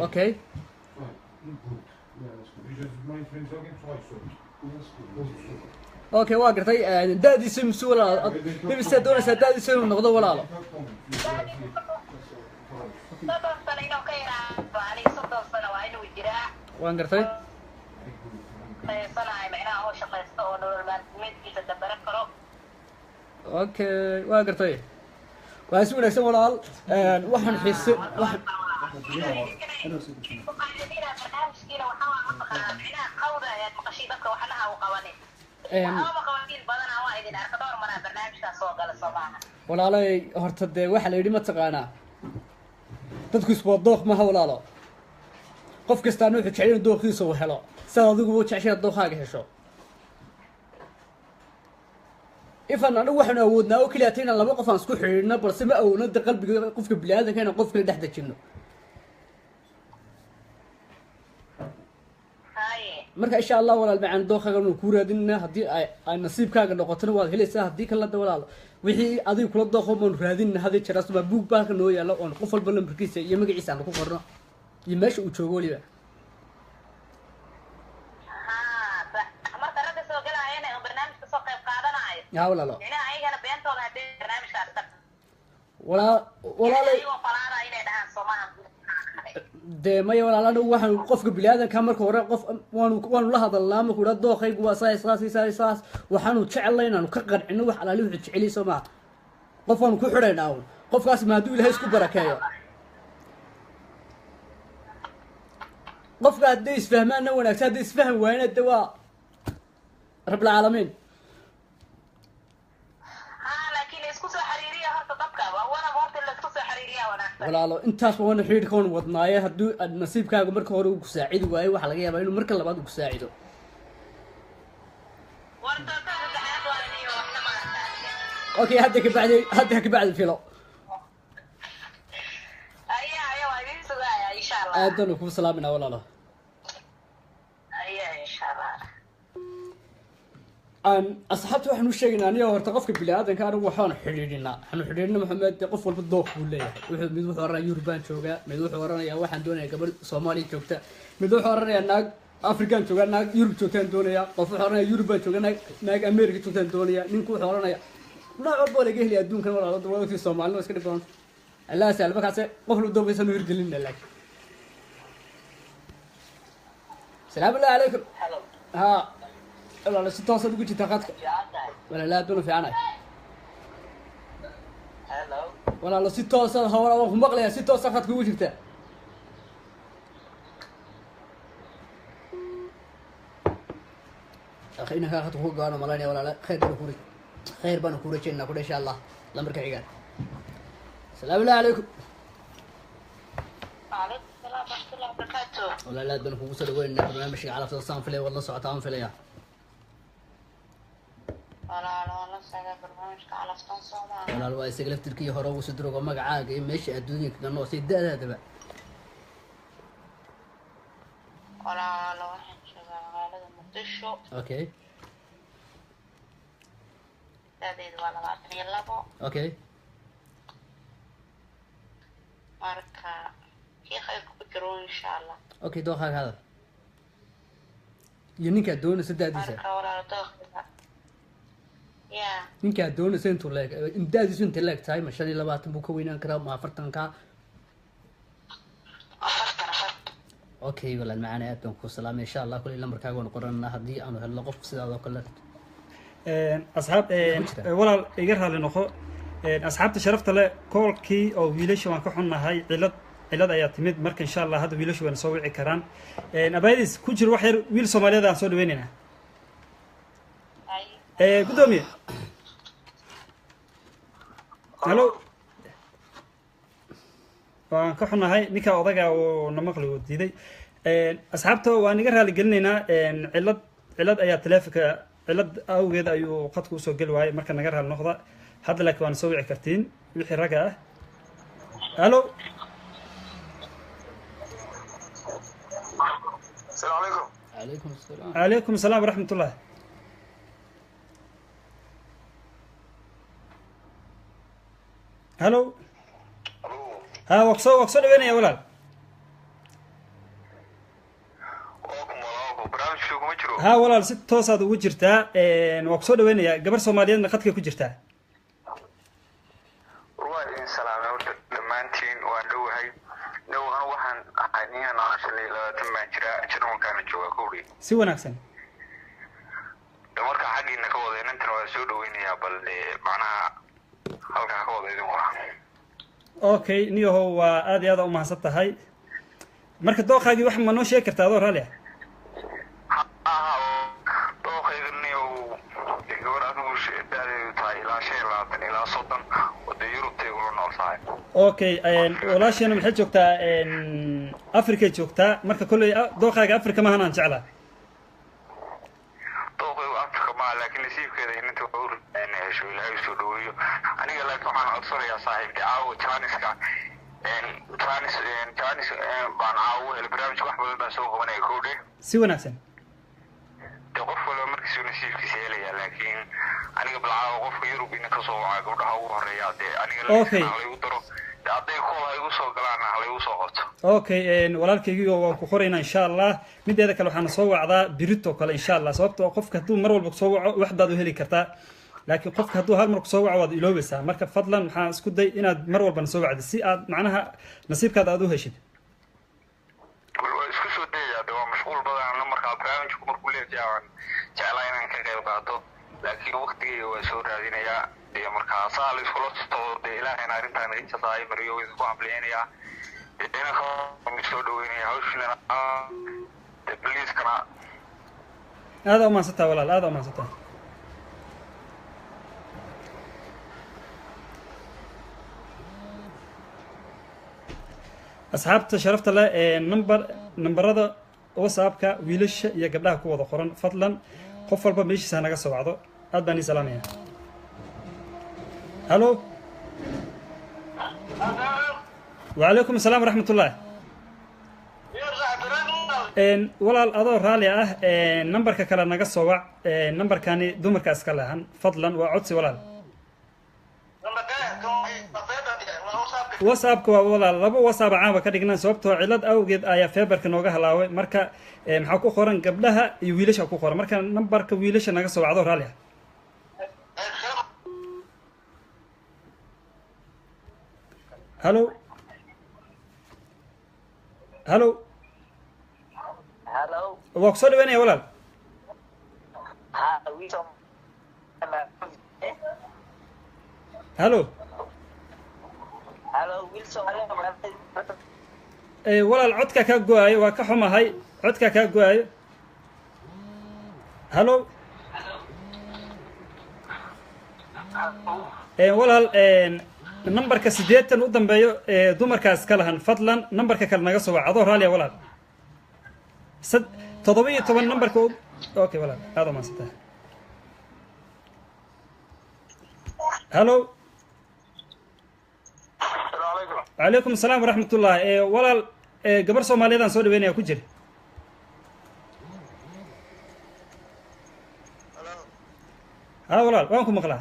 okay okay waa gartay daadiisa masuula dibisa doonaysa daadiisa inuu noqdo walaalo waan gartay okay waa gartay waa si wanaagsan walaal waxaan xiise waxaan walaalay horta dee waxa la yidhi ma taqaanaa dadku iswaa dooq maha walaalo qof kastaa wuxuu jecel inuu dooqiisa uu helo sidaad adiguba u jeceshay dooqaaga hesho ifan anigu waxaan awoodnaa oo keliya inaan laba qof aan isku xiriirno balse ma awoodno de qalbiga qofka bini'aadanka inaan qof kale dhex dejinno marka insha allah walaal macaan dooqaaga inuu kuu raadinna haddii ay nasiibkaaga noqotona waad helaysaa haddii kale da walaalo wixii adiga kula dooqo baanu raadinna hadii jiraasuma buug baalka noo yaalo oon qof walba lambarkiisa iyo magaciisa aan ku qorno iyo meesha uu joogo weliba يا ولا لا ولا de maya walaalana waxaan qofka bini'aadanka marka hore qof waanu la hadalnaa marka hore dooqaygu waa saas waxaanu jecelahay inaanu ka qancino wax alaali wuxuu jeceliy soo maa qof waanu ku xidhaynaa un qofkaas ma hadduu ilaahay isku barakeeyo qofka hadday isfahmaanna wanaagsan hadday isfaham waayna de waa rabbilcaalamiin walaalo intaas waana xiriirka waan wadnaaye hadduu nasiibkaaga marka hore uu ku saacidi waayo waxaa laga yaabaa inuu marka labaad uu ku saacido okay hadda kabacdi filo aad baan kuu salaaminaa walaalo asxaabta waxaan u sheegaynaa aniga horta qofka bini'aadanka anigu waxaan xidhiidhinaa maxamed qof walba dooq buu leeyahay mid wuxuu oranayaa Yurubaan joogaa mid wuxuu oranayaa waxaan doonayaa gabadh Soomaaliya joogta mid wuxuu oranayaa naag Afrikaan joogaa naag Yurub joogtaan doonayaa qof wuxuu oranayaa Yurubaan joogaa naag America joogtaan doonayaa ninku wuxuu oranayaa nooc walba laga heli adduunkan walaalo wadankii Soomaaliya iska dhib badan الله سهل بك عسى قفل الدوق يسنو يرجلنا لك السلام الله عليكم ها والله لا ستة صدق جيت أخذك ولا لا دون في عنا والله لا ستة صدق هورا وهم بقلي ستة صدق أخذك وجبته أخي إنك أخذت هو قانو ملاني ولا لا خير بنو كوري جنة كوري إن شاء الله لمرك عيال السلام الله عليكم وعليكم السلام ورحمة الله وبركاته. ولا لا دون كوسا لوين برنامج على فلسطين فيلي والله ساعتين فيلي والله ساعة برنامجك على فلسطين صومال. ولا الواي سجل في تركيا هرب وسدروا مقعاق ماشي الدنيا كانوا سيدا هذا بقى ولا لو واحد شغال غالد مقدشو اوكي هذه ولا بعطني اللبو اوكي marka kii khayr ku jiro insha Allah اوكي دوخك هذا ينيكا دون سداديسا marka wala dookhiga ya ninka doonaysa intuu leeg imdaadiisu inta leeg tahay ma 25 buu ka weynaan karaa ma 40 ka اوكي ولا معنا aad baan ku salaamay insha Allah kulli lambarkaaga waan qoranaa hadii aanu helno qof sidaadoo kale asxaab walaal iga raali noqo asxaabta sharafta leh koolkii oo wiilasha waan ka xunnahay cilad ayaa timid marka insha Allah hadda wiilashu waan soo wici karaan abaydis ku jir wax yar wiil Soomaaliyeed aan soo dhaweynayna gudoomiye hallo waan ka xunnahay ninka odaga oo namaqli oo diiday asxaabta waan iga raali gelinaynaa cilad ayaa taleefanka cilad awgeed ayuu qadku u soo gali waayay marka naga raali noqda hadda laakiin waan soo wici kartiin wixii raga ah hallo السلام عليكم. عليكم السلام عليكم السلام ورحمة الله هلو ها وقصو وين يا ولاد ها والله ست توصاد ugu jirtaa waa ku soo dhaweynaya gabar Soomaaliyeedna qadka ku jirtaa ruwaayeen salaam horta dhamaantiin waan dhawahay dhawaan waxaan aqaaniyan aashalay la timaajira jirwankaana jooga kowri si wanaagsan marka xaqiina ka wada inta waa soo dhaweynaya bal macnaha halka ka wada idin qora okay niyaho waa aad iyo aad u mahadsan tahay marka dooqaagii wax ma noo sheegi kartaa adoo raali okay walaashana maxay joogtaa Afrika joogtaa marka kulay dooqaaga Afrika ma hanaan jeclaa dooqaaga Afrika ma laakiin nasiibkeeda inta uu hesho ilaahay soo dhaweeyo aniga laakiin waxaan codsanayaa saaxiibka caawo Janiska Janis baan caawo barnaamij wax badan baan soo qabanay koodhe si wanaagsan qof walba markiisu nasiibkiisa helaya laakiin aniga balcaawo qofka Yurub in ka soo waca gabdhaha ugu horeeya aniga la igu daro hadday koola igu soo galaan hal igu soo qoto okay walaalkaygi waa ku qoraynaa insha Allah mideeda kale waxaan soo wacdaa birito kale insha Allah sababtoo qofka haduu mar walba soo waco waxdaad u heli kartaa laakiin qofka haduu hal mar soo waco waad iloobaysaa marka fadlan waxaan isku day inaad mar walba soo wacdo si aad macnaha nasiibkaada aad u heshid isku soo dayada waa mashquul badan marka barnaamijku markuu leeyahay jeclaa inaan ka qayb qaato laakiin waqtigeeda waa soo raadinayaa iyo markaa saal isku loo ilaahay arintan inta tahay mariyo isku amleynaya ina ka soo dhaweynaya hawshina please kana هذا ما ستا ولا هذا ما ستا أصحابته شرفت له نمبر هذا وصابك ويلش يا قبلها كوضة قرن فضلا قفل بمشي سنة قصة بعضه أدبني سلامية هلو وعليكم السلام ورحمة الله ولا الأضاء رالية نمبر كلا نقص وع نمبر كاني دمر كاسكالهن فضلا وعدسي ولا وصابك ولا لبو وصاب عام كدقنا سوبته علاد أو جد آية فيبر كنوجه هلاوي مركا محكو خورن قبلها يويلش أكو خورن مركا نمبر كويلش نقص وع أضاء رالية halo halo Hello. waa ku soo dhaweynaya walaal Wilson. halo Hello, Wilson. walaal codka kaa go-aayo waa ka xumahay codka kaa go-aayo halo walaal numberka 80 u dambeeyo dumarkaas ka lahan fadlan numberka kale naga soo wac adoo raaliya walaal 17 numberka okay walaal aad ma sita halo عليكم السلام ورحمة الله ولا قبر سومالي دان سودي وين يا كجري ها ولا وينكم مقلع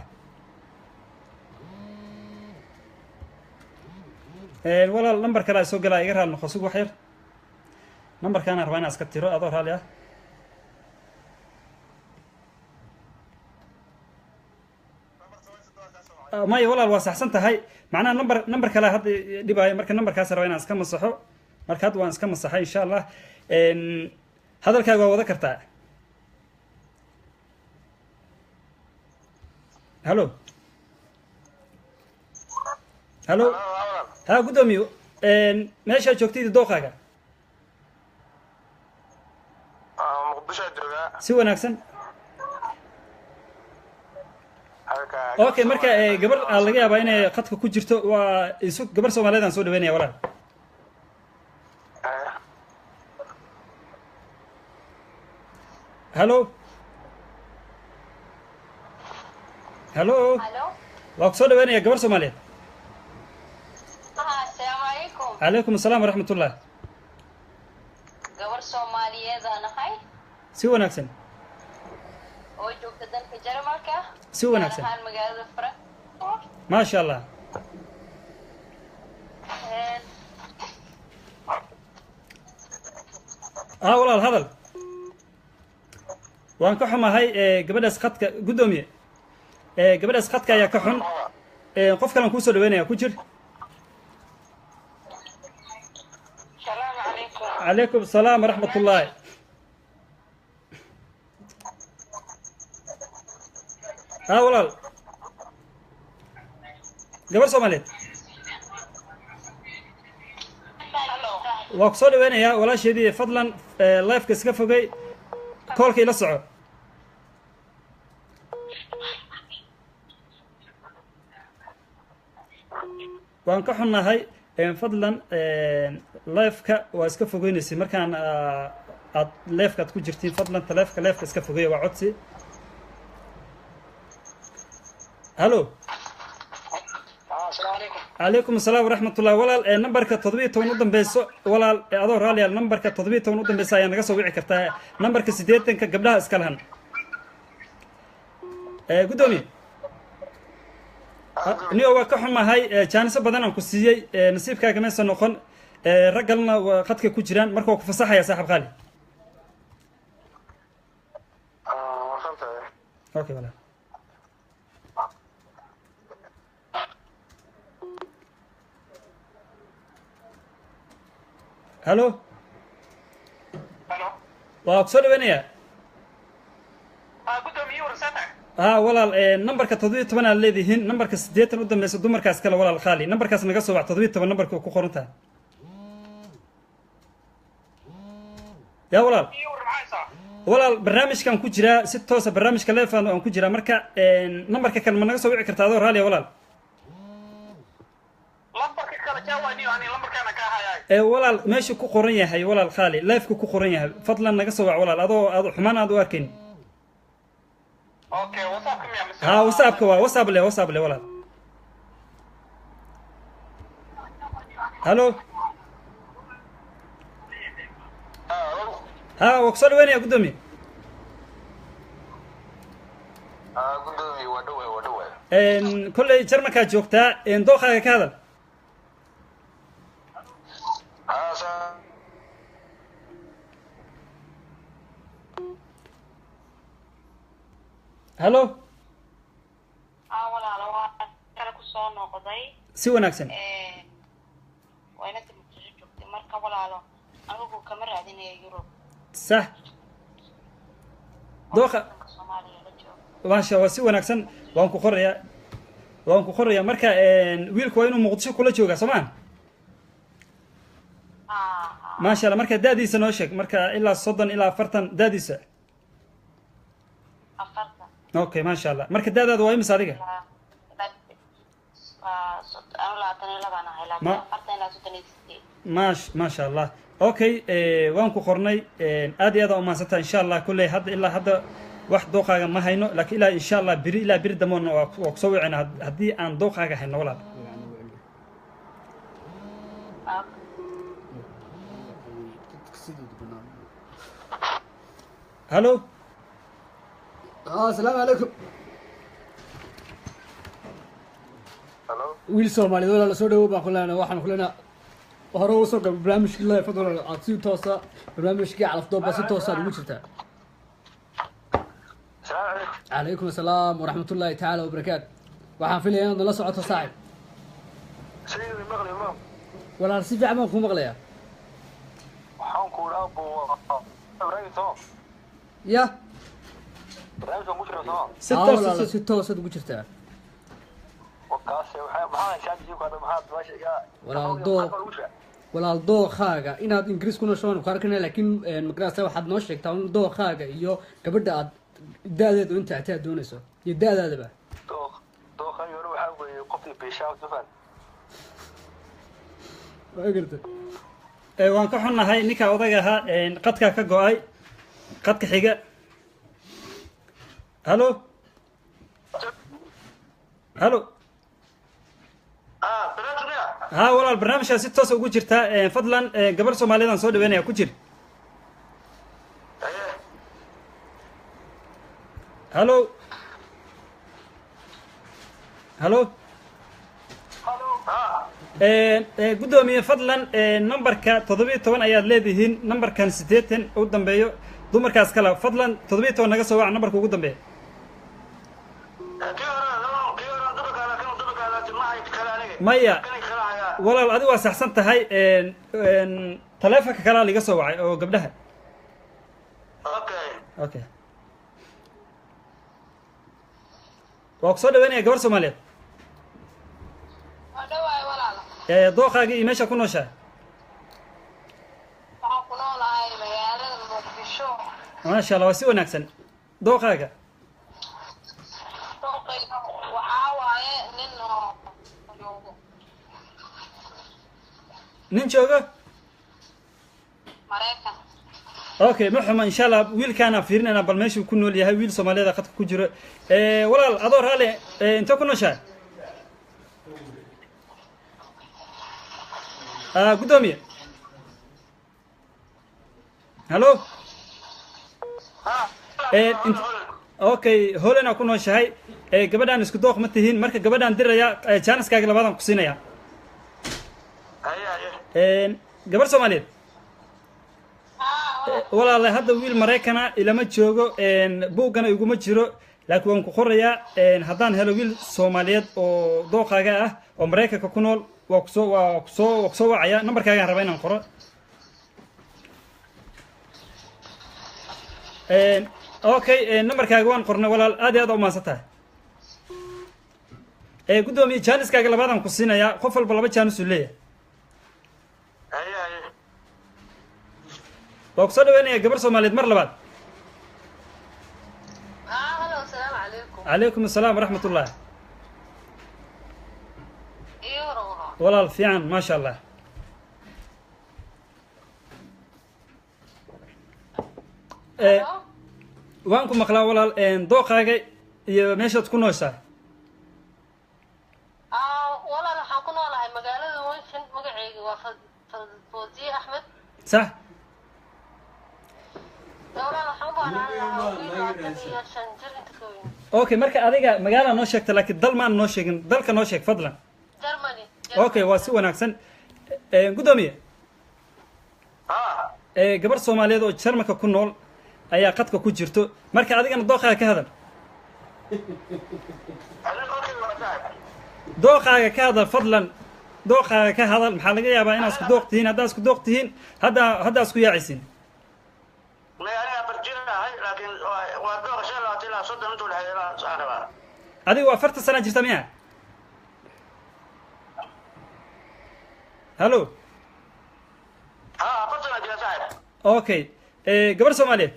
ولا النمبر كلا سوق لا يقرا النخسوق وحير نمبر كان 40 اسكتيرو ادور هاليا ماي ولا الواس احسن تهي معناها نمبر كلا هذا دباي مركا نمبر كاس روينا اسكا مسخو مركا هاد وان اسكا مسخاي ان شاء الله هذا الكاغا ودا كرتا هلو هلو ها قدومي ماشي جوجتي دوقاغا muqdisho joogaa si wanaagsan okay marka gabar laga yaabaa inay qadka ku jirto waa isu gabar Soomaaliyeed aan soo dhaweynaya walaal hello hello Hello. waa ku soo dhaweynaya gabar Soomaaliyeed Assalaamu calaykum. calaykum asalaam waraxmatullah Gabar Soomaaliyeed aan ahay si wanaagsan oo joogta dalka Jarmalka. si wanaagsan Waxaan magaalada Frankfurt. ما شاء الله والله هذا وان كحمهاي gabadhaas khadka gudoomiye gabadhaas khadka ayaa ka xun qof kale ku soo dhaweynaya ku jir Assalaamu calaykum. عليكم السلام ورحمة الله والله gabar Soomaaliyeed waa ku soo dhaweynayaa walaasheedii fadlan live-ka iska fogay koolka ila soco waan ka xunnahay fadlan live-ka waa iska fogeynaysay markaan aad live-kaad ku jirtiin fadlan taleefka live-ka iska fogeeya waa codsi halo عليكم السلام ورحمة الله ولا النمبر كتطبيق تون قدام بيسو ولا أدور رالي النمبر كتطبيق تون قدام بيسا يعني قصو وعي كرتا نمبر كسيديتن كقبلها اسكالهن قدومي نيو وكحما هاي جانسة بدنا نكسيي نصيب كا كمان سنوخن رجلنا وقدك كوجران مركو كفصحة يا صاحب غالي اوكي ولا هلو واقصد وين يا gudoomiye warsana والله النمبر كتضبيط طبعا الذي هن نمبر كسديت قدام بس دمر كاس كلا ولا الخالي نمبر كاس نقصه بعد تضبيط طبعا نمبر كو قرنتها يا والله والله البرنامج كان كجرا 6 برنامج كلا فان كجرا marka نمبر كان ما نقصه وعي كرتا رالي والله lambarka kala jawaani ani lambarkana ka hayay walaal meesha ku qoran yahay walaal khaali live-ku ku qoran yahay fadlan naga soo wac walaal adoo xumaan aad u arkin okay whatsapp miya mise whatsappka waa whatsapp le walaal halo waqsad weyn ya gudoomi gudoomiye waa dhawe kolley jarmalka joogtaa dooqaaga ka hadal halo walaalo waa kala ku soo noqday si wanaagsan waa inanta muqdisho joogtay marka walaalo anigu kama raadinaya Yurub صح dooqa Soomaaliya la joogo maasha waa si wanaagsan waan ku qorayaa marka wiilku waa inuu muqdisho kula joogaa Soomaan maasha Allah marka daadiisa noo sheeg marka ilaa 30 ilaa 40 daadiisa afarta okay maasha Allah marka daadaada waa imisa adiga ما شاء الله اوكي وان ku qornay aad iyo aad u maasanta insha Allah kulay hadda ilaa hadda wax dooqaaga ma hayno laakiin ilaa insha Allah biri damoon waa ku soo wicina hadii aan dooqaaga hayno walaal هلو السلام عليكم Hello? wiil Soomaaliyeed walaal soo dhawow baan ku leenahay waxaan ku leenahay hore u soo gab barnaamijkii live fadlan aad si toosa barnaamijkii calaf dooba si toosa ugu jirtaa Assalamu alaikum. calaykum assalaam waraxmatullaahi tacaala wabarakaatu waxaan filayaa inaad nala socoto saaxib Sidii maqli ma? walaal si fiican baan kuu maqlayaa Waxaan ku dhaabo Ibrahim. ya Ibrahim soo mujra soo. walaal si toosa ugu jirtaa Wakaas waxa maxaa shaadi ku hada maxaa baashiga. walaal dooqaaga inaad ingiriis ku noosho waan ku arkanay laakiin magarasa waxaad noo sheegtaa in dooqaaga iyo gabadha aad daadeedu inta aad doonayso iyo daadaadaba Dooqa yoro waxa weeye qofkii beeshaa dufan. waa gartay waan ka xunnahay ninka odaga ahaa qadka ka go'ay qadka xiga halo halo Barnaamijka. ها والله البرنامج si toos ugu jirta fadlan gabar Soomaaliyeed soo dhaweynaya ku jir halo halo gudoomiye fadlan numberka 17 ayaad leedihiin numberkan 80 u dambeeyo dumarkaas kala fadlan 17 naga soo wac numberka ugu dambeeyo maya walaal adigu waa saxsan tahay taleefanka kalaa liga soo wacay oo gabdhaha okay waa ku soo dhaweynaya gabar Soomaaliyeed waa dhawaay walaal dooqaaga iyo meesha ku nooshaa waxaan ku noolahay magaalada Muqdisho maasha Allah waa si wanaagsan dooqaaga waxaa waaye nin joogo Mareykan okay ma xuma insha Allah wiilkaana fiirinayna bal meeshuu ku nool yahay wiil Soomaaliyeed qadka ku jiro walaal adoo raale inta ku nooshaa gudoomiye halo okay holena ku nooshahay gabadhan isku dooq ma tihiin marka gabadhan diraya janiskaaga labaadan ku siinaya gabar Soomaaliyeed walaal hadda wiil Mareykana ilama joogo buugana iguma jiro laakiin waan ku qorayaa haddaan helo wiil Soomaaliyeed oo dooqaaga ah oo Mareykanka ku nool waa ku soo wacaya numberkaaga rabaa inaan qoro okay numberkaaga waan qornay walaal aad iyo aad u maasantahay gudoomiye janiskaaga labaadan ku siinayaa qof walba laba janis uu leeyahay waa ku soo dhaweynaya gabar Soomaaliyeed mar labaad halo assalaamu calaykum calaykum assalaam waraxmat ullah iyo walaal fiican maasha Allah waan ku maqlaa walaal dooqaaga iyo meeshaad ku nooshaa walaal waxaan ku noolahay magaalada Washington magacayga waa Fawzi Ahmed صح اوكي marka adiga magaala noo sheegta laakiin dal ma noo sheegin dalka noo sheeg fadlan Germany okay waa si wanaagsan gudoomiye gabar Soomaaliyeed oo Jarmalka ku nool ayaa qadka ku jirto marka adigana dooqaaga ka hadal dooqaaga ka hadal fadlan dooqaaga ka hadal maxaa laga yaabaa inaad isku dooq tihiin haddaad isku dooq tihiin haddaa isku yaacaysin aniga barjinahay laakiin waa dooqa 25 ilaa 30 intuu dhexeeya saan rabaa adiga waa 40 sana jirta miya hallo ha 40 sana jira saaxiib okay gabar Soomaaliyeed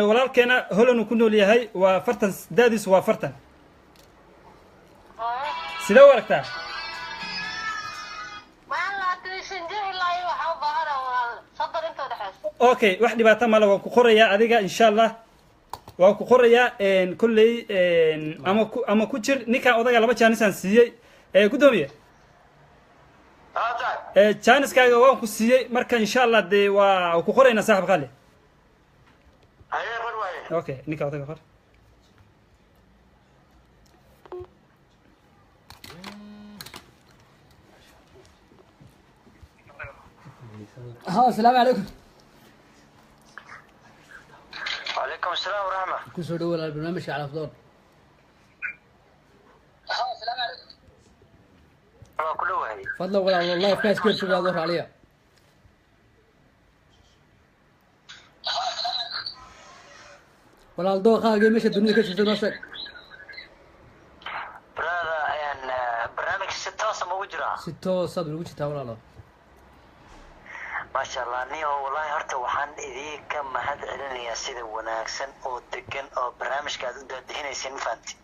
walaalkeena Holland ku nool yahay waa 40 daadiisu waa 40 sidee u aragtaa okay wax dhibaato ma laha waan ku qorayaa adiga insha Allah waan ku qorayaa kulley ama ku jir ninkan odaga laba jaanisaan siiyey gudoomiye jaaniskaaga waan ku siiyey marka insha Allah dee waa ku qoraynaa saaxiib qaali okay ninka odaga qor السلام عليكم. وعليكم السلام ورحمة. كسر دول البرنامج على فضول. السلام عليكم. الله كله هاي. فضل والله كاس كيف تبغى ظهر عليها. ولا الضوء خارج مش الدنيا كيف تنوصل. برادة يعني برنامج 6 صم وجرا. 6 صدر وجهها ولا لا. ما شاء الله نيو والله هرت وحن إذيك ما هاد علني سيد وناكسن أو دكن أو برنامج كذا هنا يصير فانتي.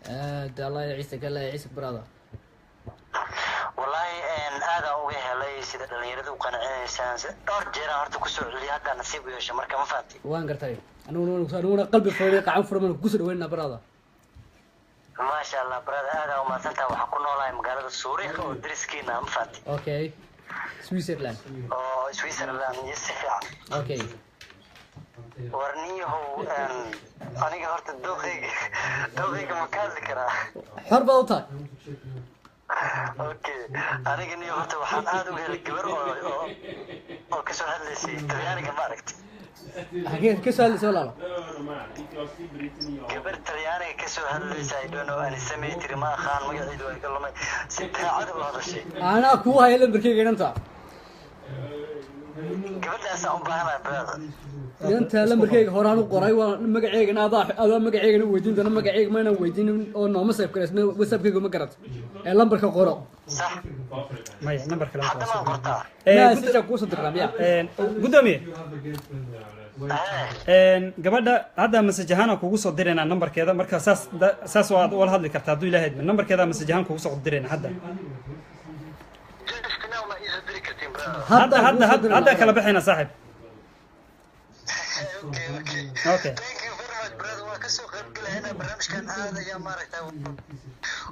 ده الله يعيسك الله يعيسك برادة. والله إن هذا هو هلاي سيد اللي يرد وقنع إنسان أرجع هرت كسر اللي هذا نصيب يوش مركب ما فانتي. وين قرتي؟ أنا قلبي فريق عن فرمان كسر وين برادة. ما شاء الله برادة هذا وما سنتا وحكون والله مقالة السوري ودرس كينا ما فانتي. أوكي. سويسرلاند. سويسرلاند يسفع. اوكي. ورني هو أنا قهرت دوقيق مكان ذكره. حرب أوطان. اوكي أنا قني قهرت وحن هذا وغير الكبر أو كسر هذا الشيء ترياني كماركت. حكيت كسر اللي سولا. كبر ترياني كسر هذا الشيء دونه أنا سميت ما خان ما يعيد ويقول ما ستة عدو هذا الشيء. أنا أكوها يلهم بركي أنت. قبل أسأل بهنا برادر. أنت لما كيك هرانو قراي ومقعيق أنا هذا مقعيق نويدين أنا مقعيق ما نويدين أو نوم سيف كريس وسب كيك ومقرت. لما بركي قرا. صح. ما هي نمبر كلام. حتى ما قرطه. لا سيجا كوسة تقرأ قدامي. gabadha hadda message ahaan kugu soo dirayna numberkeeda marka saas waa wal hadli kartaa haduu ilaahay idmo numberkeeda message ahaan kugu soo dirayna hadda kala bixina saaxib okay thank you very much brother waa ka soo qayb galayna barnaamijkan aad ayaa maaragtay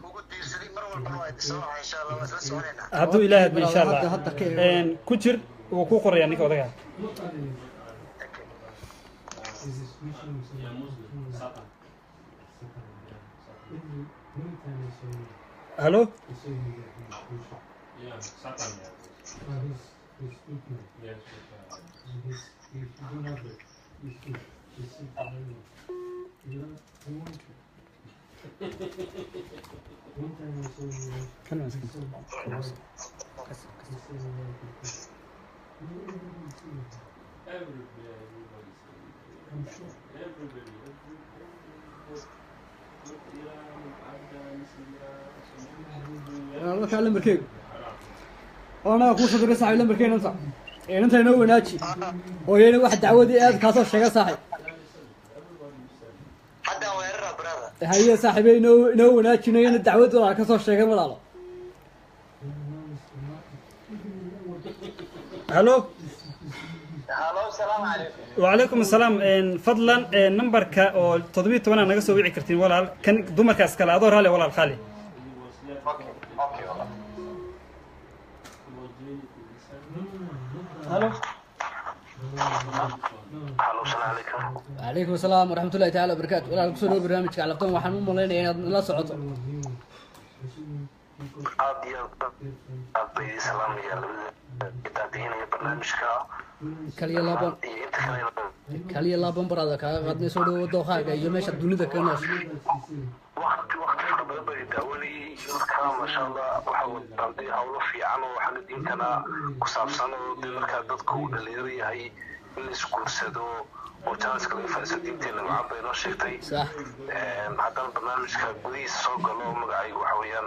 ugu diirsaday mar walba waa soo insha Allah waa soo soconayna haduu ilaahay idmo insha Allah ku jir uu ku qorayaa ninka odaga Hello? Yeah, Satan. Yes. أنا كلام بركيك. أنا أقول صدق صاحي لما بركين أنت. أنت نو ناجي. ويعني واحد دعودي أذ كاسر شجع صاحي. حدا ويرى برادر. هيا صاحبي نو ناجي نين الدعوة ولا كاسر شجع ملاله. Hello? Hello السلام عليكم. وعليكم السلام فضلا نمبرك او 7 naga soo wici kartiin walaal kan dumarkaas kala adoo raali walaal khali اوكي والله. Hello? Hello السلام عليكم. وعليكم السلام ورحمة الله تعالى وبركاته. ولا كسر برنامج على طول وحنون ملينا لا صعطة. أبي سلام يا لبنان برنامجك. كلي لابن برادك قد نسولو دوخاga iyo meesha dunida ka noos waqti badan bay daawanayay markaa maasha allah waxa uu dalday hawlo fiican oo xagga diintana ku saabsan oo dee markaa dadku uu dhalinyaro yahay in la isguursado oo janska laga faa'iidaysto diinteena macaan bay noo sheegtay haddana barnaamijka gudihiisa soo galo magacaygu waxa weeyaan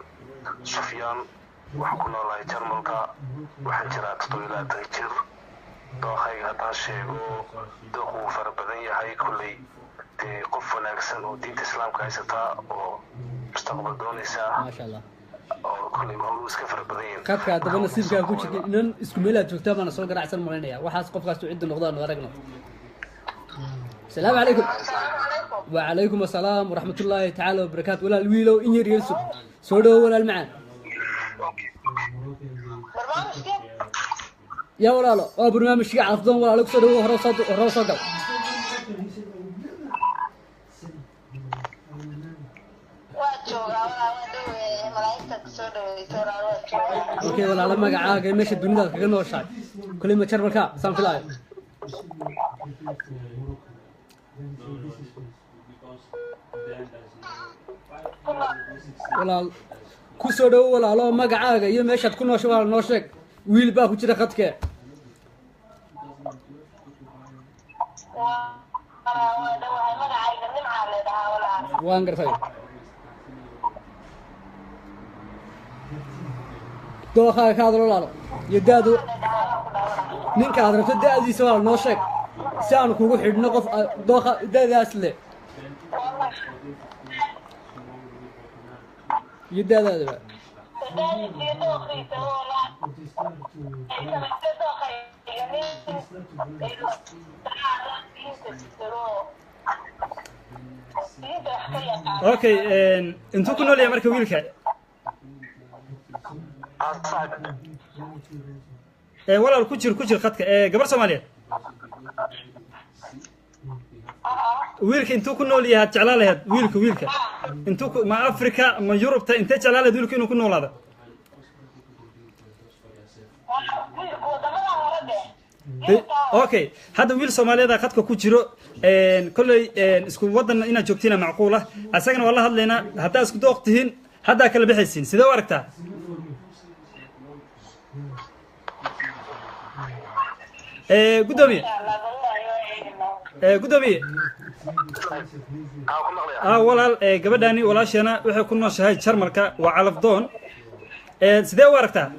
sufyaan waxaan ku noolahay jarmalka waxaan jiraa 27 jir dookhayga haddaan sheego dooq uu fara badan yahay kolley dee qof wanaagsan oo diinta islaamka haysataa oo mustaqbal doonaysa maasha allah oo kolley hawlu iska fara badan yihiin qadka haddaba nasiibkaa ku jirta inan isku meel aad joogtaa baana soo garacsan malaynaya waxaas qofkaas cidda noqdaan aragno السلام عليكم وعليكم السلام ورحمة الله تعالى وبركاته ولا الويلو إنير يرسو سودو ولا المعان يا ولا لا برنامج شيء عفضون ولا لك سودو هرصاد اوكي ولا لما قاعد ماشي الدنيا كأنه شاي كل ما تشرب الكاب سام في الآية walaal ku soo dhow walaalo magacaaga iyo meeshaad ku noosho walaal noo sheeg wiil baa ku jira khadkee waan gartay dookhaaga ka hadlo walaalo iyo daadu ninka aad rabto da'diisa walaal noo sheeg si aanu kugu xidhno qof dookha da'daas leh يدادا دابا اوكي انتو كنو ليا marka wiilka walaal ku jir khadka gabar Soomaaliyeed wiilka intuu ku nool yahay jeclaan lahayd wiilka intuu ma Afrika ma Yurubta inta jeclaan lahayd wiilka inuu ku noolaado okay hada wiil Soomaaliyeed khadka ku jiro kulay isku wadan ina joogtina macquul ah asagana wala hadlayna hadaa isku doqtihiin hadaa kala bixaysiin sidee u aragtaa gudoomiye gudoomiye walaal gabadhaani walaashana waxay ku nooshahay Jarmalka waa calafdoon sidee u aragtaa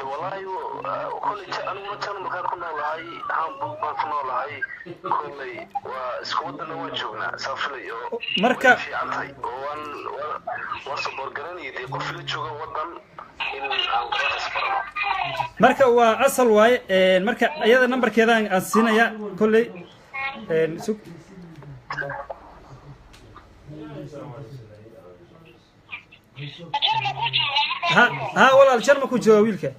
والله كل شيء أنا مثلا مكان كنا لهاي هم كنا لهاي كل وسكوتنا وجهنا سافلي مركا في عطي وصبر قرني دي قفل جوجا وطن marka waa asal waay marka ayada numberkeeda aan siinaya kulay sug ha walaal jarma ku jooga wiilka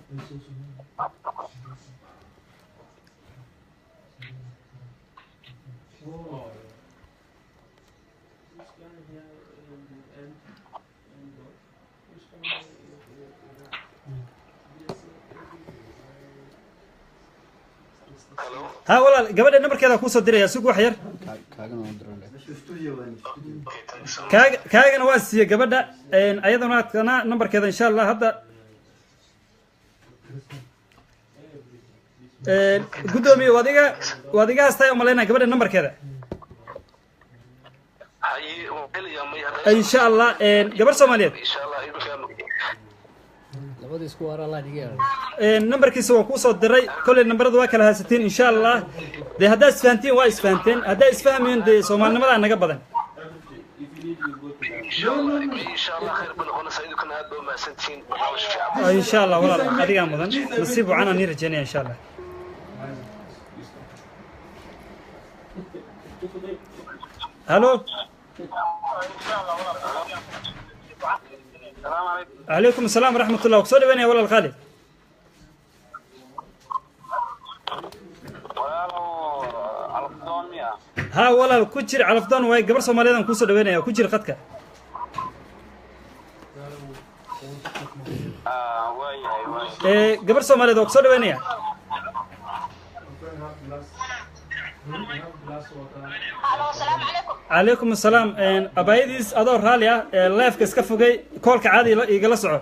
ها ولا قبل النمبر كذا كوسو دريا سوق وحير كاغنا واسيه قبل ايضا كنا نمبر كذا ان شاء الله هذا قدومي واديغا استاي املينا قبل النمبر كذا ان شاء الله قبل سوماليد ان شاء الله labada isku war Allah diga numberkiisa waa ku soo diray kulli numberadu waa kala haysateen insha Allah de hadaa isfahanteen waa isfahanteen hadaa isfahmeen de Soomaalnimada naga badan insha Allah khayr bal qona saidukana aad baa maasantiin insha Allah walaal adiga mudan nasiib wacan aan rajaynaa insha Allah halo عليكم السلام ورحمة الله وكسر وين يا ولا الخالد ها ولا الكوتشر على فضان وين قبل سوماليدا كوسر وين يا كوتشر خدك قبل سوماليدا كوسر وين يا Halo, السلام عليكم. عليكم السلام أبايديس أدور راليا لايف كسك فوقي كولك عادي يقلا سعود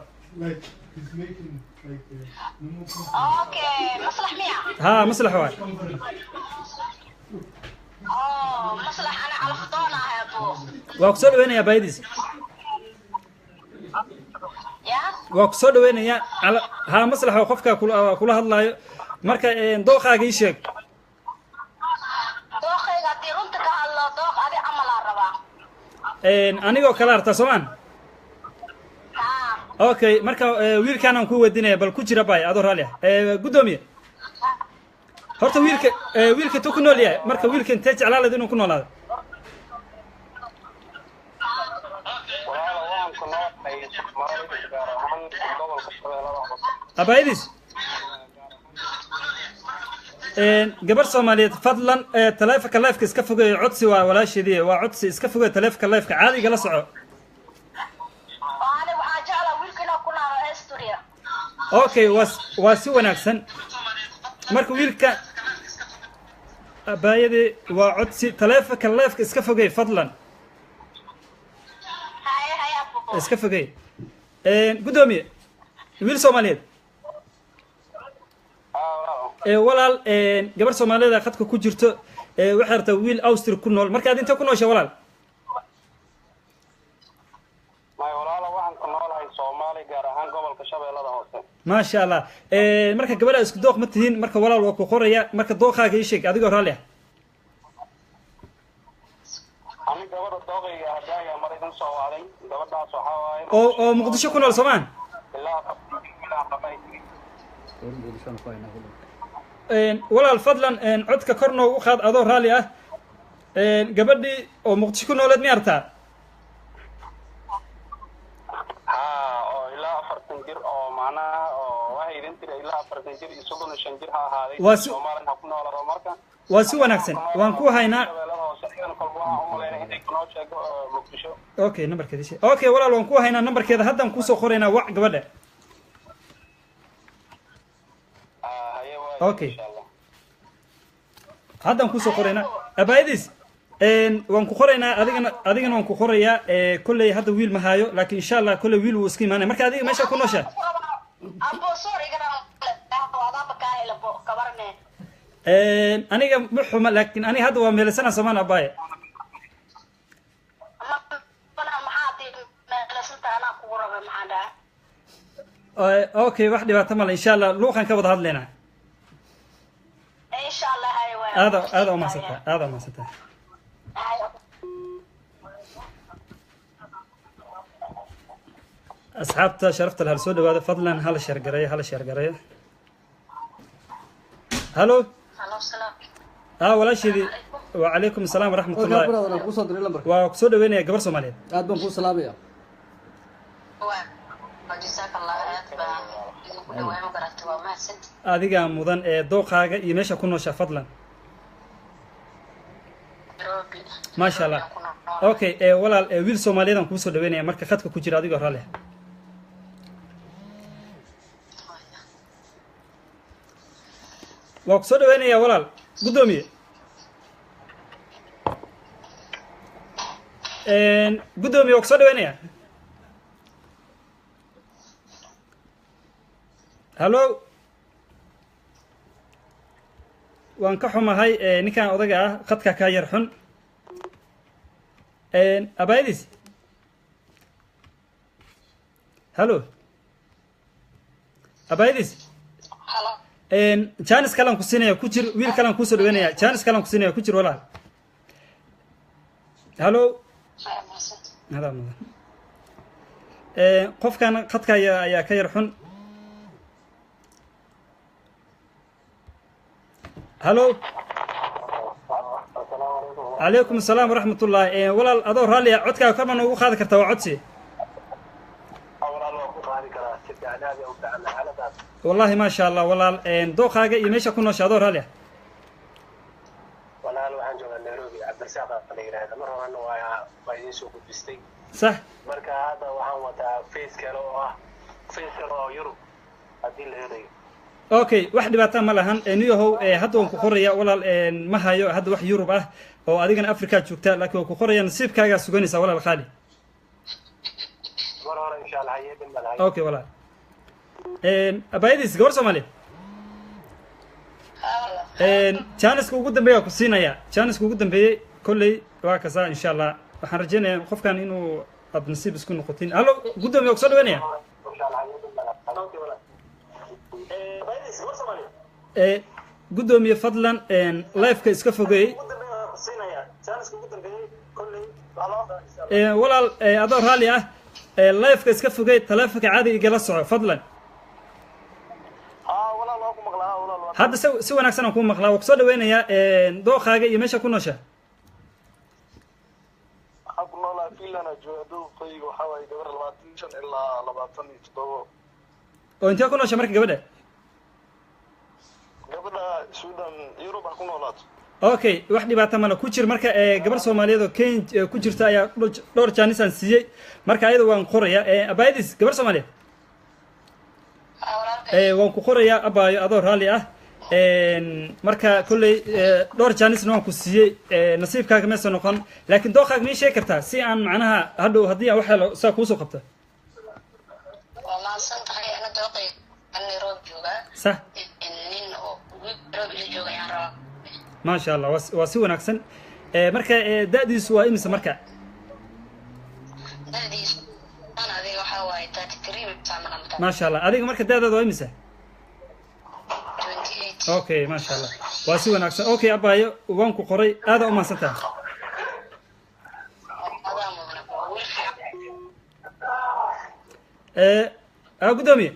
اوكي، مصلح ميا. ها مصلح واي مصلح انا على خطونا يا ابو. واقصد وين يا بايديس يا واقصد وين يا على ها مصلح وقفك كلها الله مركا دوقاga ii sheeg dookhayga haddii runta ka hadlo dookh adi camal aan rabaa. anigoo kala arta Soomaan okay marka wiilkan aan ku wadinaya bal ku jira bay adoo raali gudoomiye horta wiilka tu ku nool yahay marka wiilka intee jeclaaleed inuu ku noolaado abaydis gabar Soomaaliyeed fadlan taleefanka live-ka iska fogay codsi waa walaashidii waa codsi iska fogay taleefanka live-ka caadiga la soco okay waa si wanaagsan marka wiilka abaayadii waa codsi taleefanka live-ka iska fogay fadlan iska fogay gudoomiye wiil Soomaaliyeed walaal gabar Soomaaliyeed khadka ku jirto waxay rabtaa wiil Austria ku nool marka aad inta ku nooshay walaal ما شاء الله marka gabadha isku dooq ma tihiin marka walaal waa ku qoraya marka dooqaaga ii sheeg adigoo raali ah ani gabadha dooqayga hadaya marin soo waaday gabadhaas waxa waaye oo muqdisho ku nool Soomaan walaal fadlan codka kor noogu qaad adoo raali ah gabadhii oo muqdisho ku nooleed miyartaa waa si wanaagsan waan ku haynaa okay numberkeeda sheeg okay walaal waan ku haynaa numberkeeda haddaan ku soo qoraynaa wac gabadha okay haddaan ku soo qoraynaa abaydis waan ku qoraynaa adigana waan ku qorayaa kulley hadda wiil ma haayo laakiin insha Allah kulley wiil wuu iska imaanay marka adiga meesha ku nooshaa abo sorry gara wada bakaay labo kabarne aniga muxuma laakiin ani hadda waa meelasana Soomaan abaaye okay wax dhibaato ma leh insha Allah luuqan ka wada hadleynaa insha Allah hay waa aada ma sata أصحابته شرفت لها السود وهذا فضلا هلا شرقرية هلو السلام ولا شيء وعليكم السلام ورحمة الله وكسود وين يا قبر سومالي aad baan ku salaamaya جزاك الله خير adiga mudan dooqaaga iyo meesha ku noosha fadlan ما شاء الله اوكي walaal wiil Soomaaliyeed aan ku soo dhaweynaya marka khadka ku jira adigoo raali waa ku soo dhaweynaya walaal gudoomiye gudoomiye waa ku soo dhaweynaya hallo waan ka xumahay ninkan odaga ah khadka ka yar xun abaydis hallo abaydis jaanis kalan ku siinaya ku jir wiil kalan ku soo dhaweynaya jaanis kalan ku siinaya ku jir walaal hallo hada mudan qofkan khadka ayaa ka yar xun هلو عليكم السلام ورحمة الله ولا أدور رالي عدك كمان وخذ كرت وعدسي والله ما شاء الله والله دو خاجة يمشي كنا شادور رالي والله لو عن جوا نيروبي عبد الرزاق قليل هذا مرة أنه بايدين سوق بستي صح مركا هذا وحن وتا فيس كيلو يورو هذه اللي هي okay wax dhibaato ma lahan niyahow hadda waan ku qoraya walaal ma hayo hadda wax Yurub ah oo adigana Afrika joogta laakiin waan ku qoraya nasiibkaaga suganaysa walaal qaali mar hore insha Allah hay'adin malahay okay walaal abaydis gabar Soomaali janiska ugu dambeeya ku siinaya janiska ugu dambeeyay kulley waa kasaa insha Allah waxaan rajeynayaa qofkan inuu ad nasiib isku noqotiin hallo gudoomiye soo dhaweynaya insha Allah hay'adin malahay okay walaal abaydis gabar Soomaali gudoomiye fadlan live-ka iska fogeey ugu dambeeya ku siinaya janiska ugu dambeeyay kulley walaal adoo raali ah live-ka iska fogeey taleefanka caadiga igala soco fadlan walaal waa ku maqlaa walaal hadda si wanaagsan aan ku maqlaa waan kusoo dhaweynayaa dooqaaga iyo meesha ku noosha waxaan ku noolaa Finland joogo waxa waaye gabar 25 ilaa 27 oo intee ku noosha marka gabadha gabadha Sweden Europe ku noolaato okay wax dhibaato ma la ku jir marka gabar Soomaaliyeed oo Kenya ku jirta ayaa dhowr jaanis aan siiyay marka ayada waan qorayaa abaydis gabar Soomaaliyeed waan ku qorayaa abaayo adoo raali ah marka kulley dhowr jaanisna waan ku siiyey nasiibkaaga meesha noqon laakiin dooqaaga ma sheegi kartaa si aan macnaha hadhow haddii aan wax helo saa kuusoo qabta waa maadsan tahay ana dooqay Nairobi jooga صح nin oo Nairobi jooga ayaan rabaa ما شاء الله waa si wanaagsan marka da'diisu waa imisa marka da'diisu ana adiga waxa waaye 33 saamananta ما شاء الله adiga marka da'daada waa imisa 28 okay ما شاء الله waa si wanaagsan okay abaayo waan ku qoray aad u mahadsantahay gudoomiye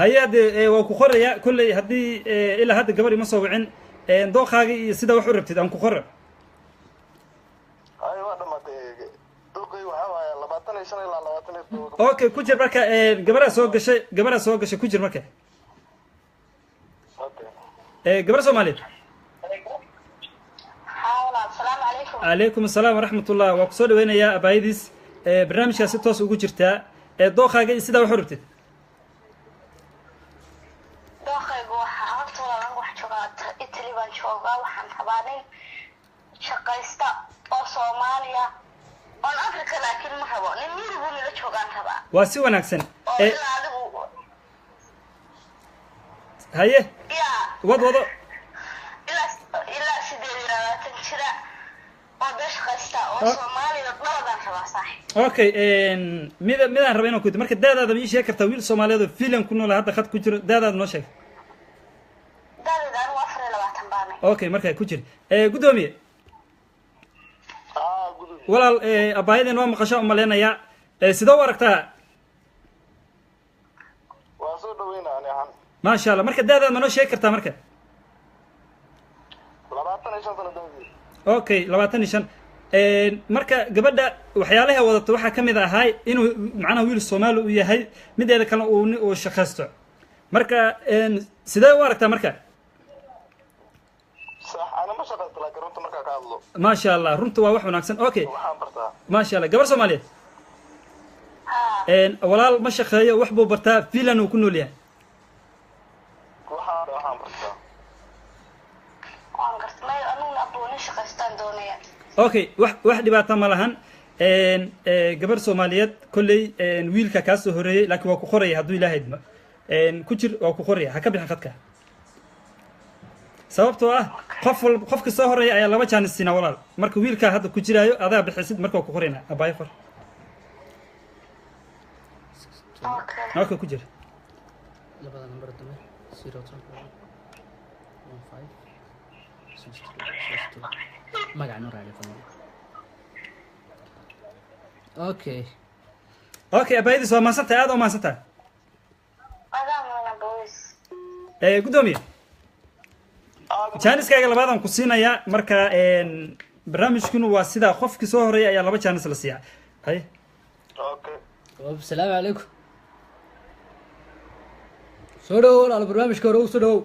hay-adde waan ku qoraya kolley haddii ilaa hadda gabar ima soo wicin dooqaaga iyo sida wax u rabtid aan ku qora ay waa dhamaatay dooqay waxa waaye 25 ilaa 27 okay ku jir marka gabaraa soo gashay ku jir marka okay gabar Soomaaliyeed السلام عليكم عليكم السلام ورحمة الله وكسو دوينيا أبايديس برنامجka si toos ugu jirtaa dooqaaga iyo sida wax u rabtid dooqaygu waxa horta walaalan wax joogaa Italy baan joogaa waxaan rabaa nin shaqaysta oo Soomaaliya oo Afrika laakiin ma rabo nin Yurub la joogaan rabaa waa si wanaagsan oo ilaa adigu haye ya wado ilaa sideed jira oo shaqaysta oo Soomaaliya dhaladan rabaa saaxiib okay midaan raba inaan ku marka daadaada ma ii sheegi kartaa wiil Soomaaliyeed oo fiilan ku nool hadda khad ku jiro daadaada noo sheeg daadadan waa 24 baan okay marka ku jir gudoomiye gudub walaal abaayadeen waa maqasho u maleenaya sidoo u aragtaa waa soo dhaweynaa ani ahaan ما شاء الله marka daadaada ma noo sheegi kartaa marka 25 sano dawdi okay 25 marka gabadha waxyaalaha wadato waxa kamid ahay inuu macnaha wiil Soomaali u yahay mideeda kale uu shaqaysto marka sidee u aragtaa marka sax ana ma shaqaysto laakiin runta marka ka hadlo ما شاء الله runtu waa wax wanaagsan okay waxaan bartaa ما شاء الله gabar Soomaaliyeed walaal ma shaqeeyo wax buu bartaa fiilan uu ku nool yahay waxaan bartaa waan gartay anuna aboon shaqaystaan doonaya okay wax dhibaato ma lahan gabar Soomaaliyeed kulay wiilka ka soo horeeyay laakiin waa ku qoraya haduu ilaahay idmo ku jir waa ku qoraya ha ka bixin khadka sababtoo ah qofka soo horeeyay ayaa laba chance sina walaal marka wiilka hadda ku jiraayo adaa bixisid marka ku qorayna abaay qor okay ku jir labada number dambe 015 magaca noo raaci fadlan okay okay abaayadis waa maasantahay aad oo maasantahay adamana boys gudoomiye jaaniskaaga labaadaan ku siinayaa marka barnaamijkuna waa sidaa qofkii soo horeeyay ayaa laba jaanis la siiyaa hay okay السلام عليكم سودو على برنامج كورو سودو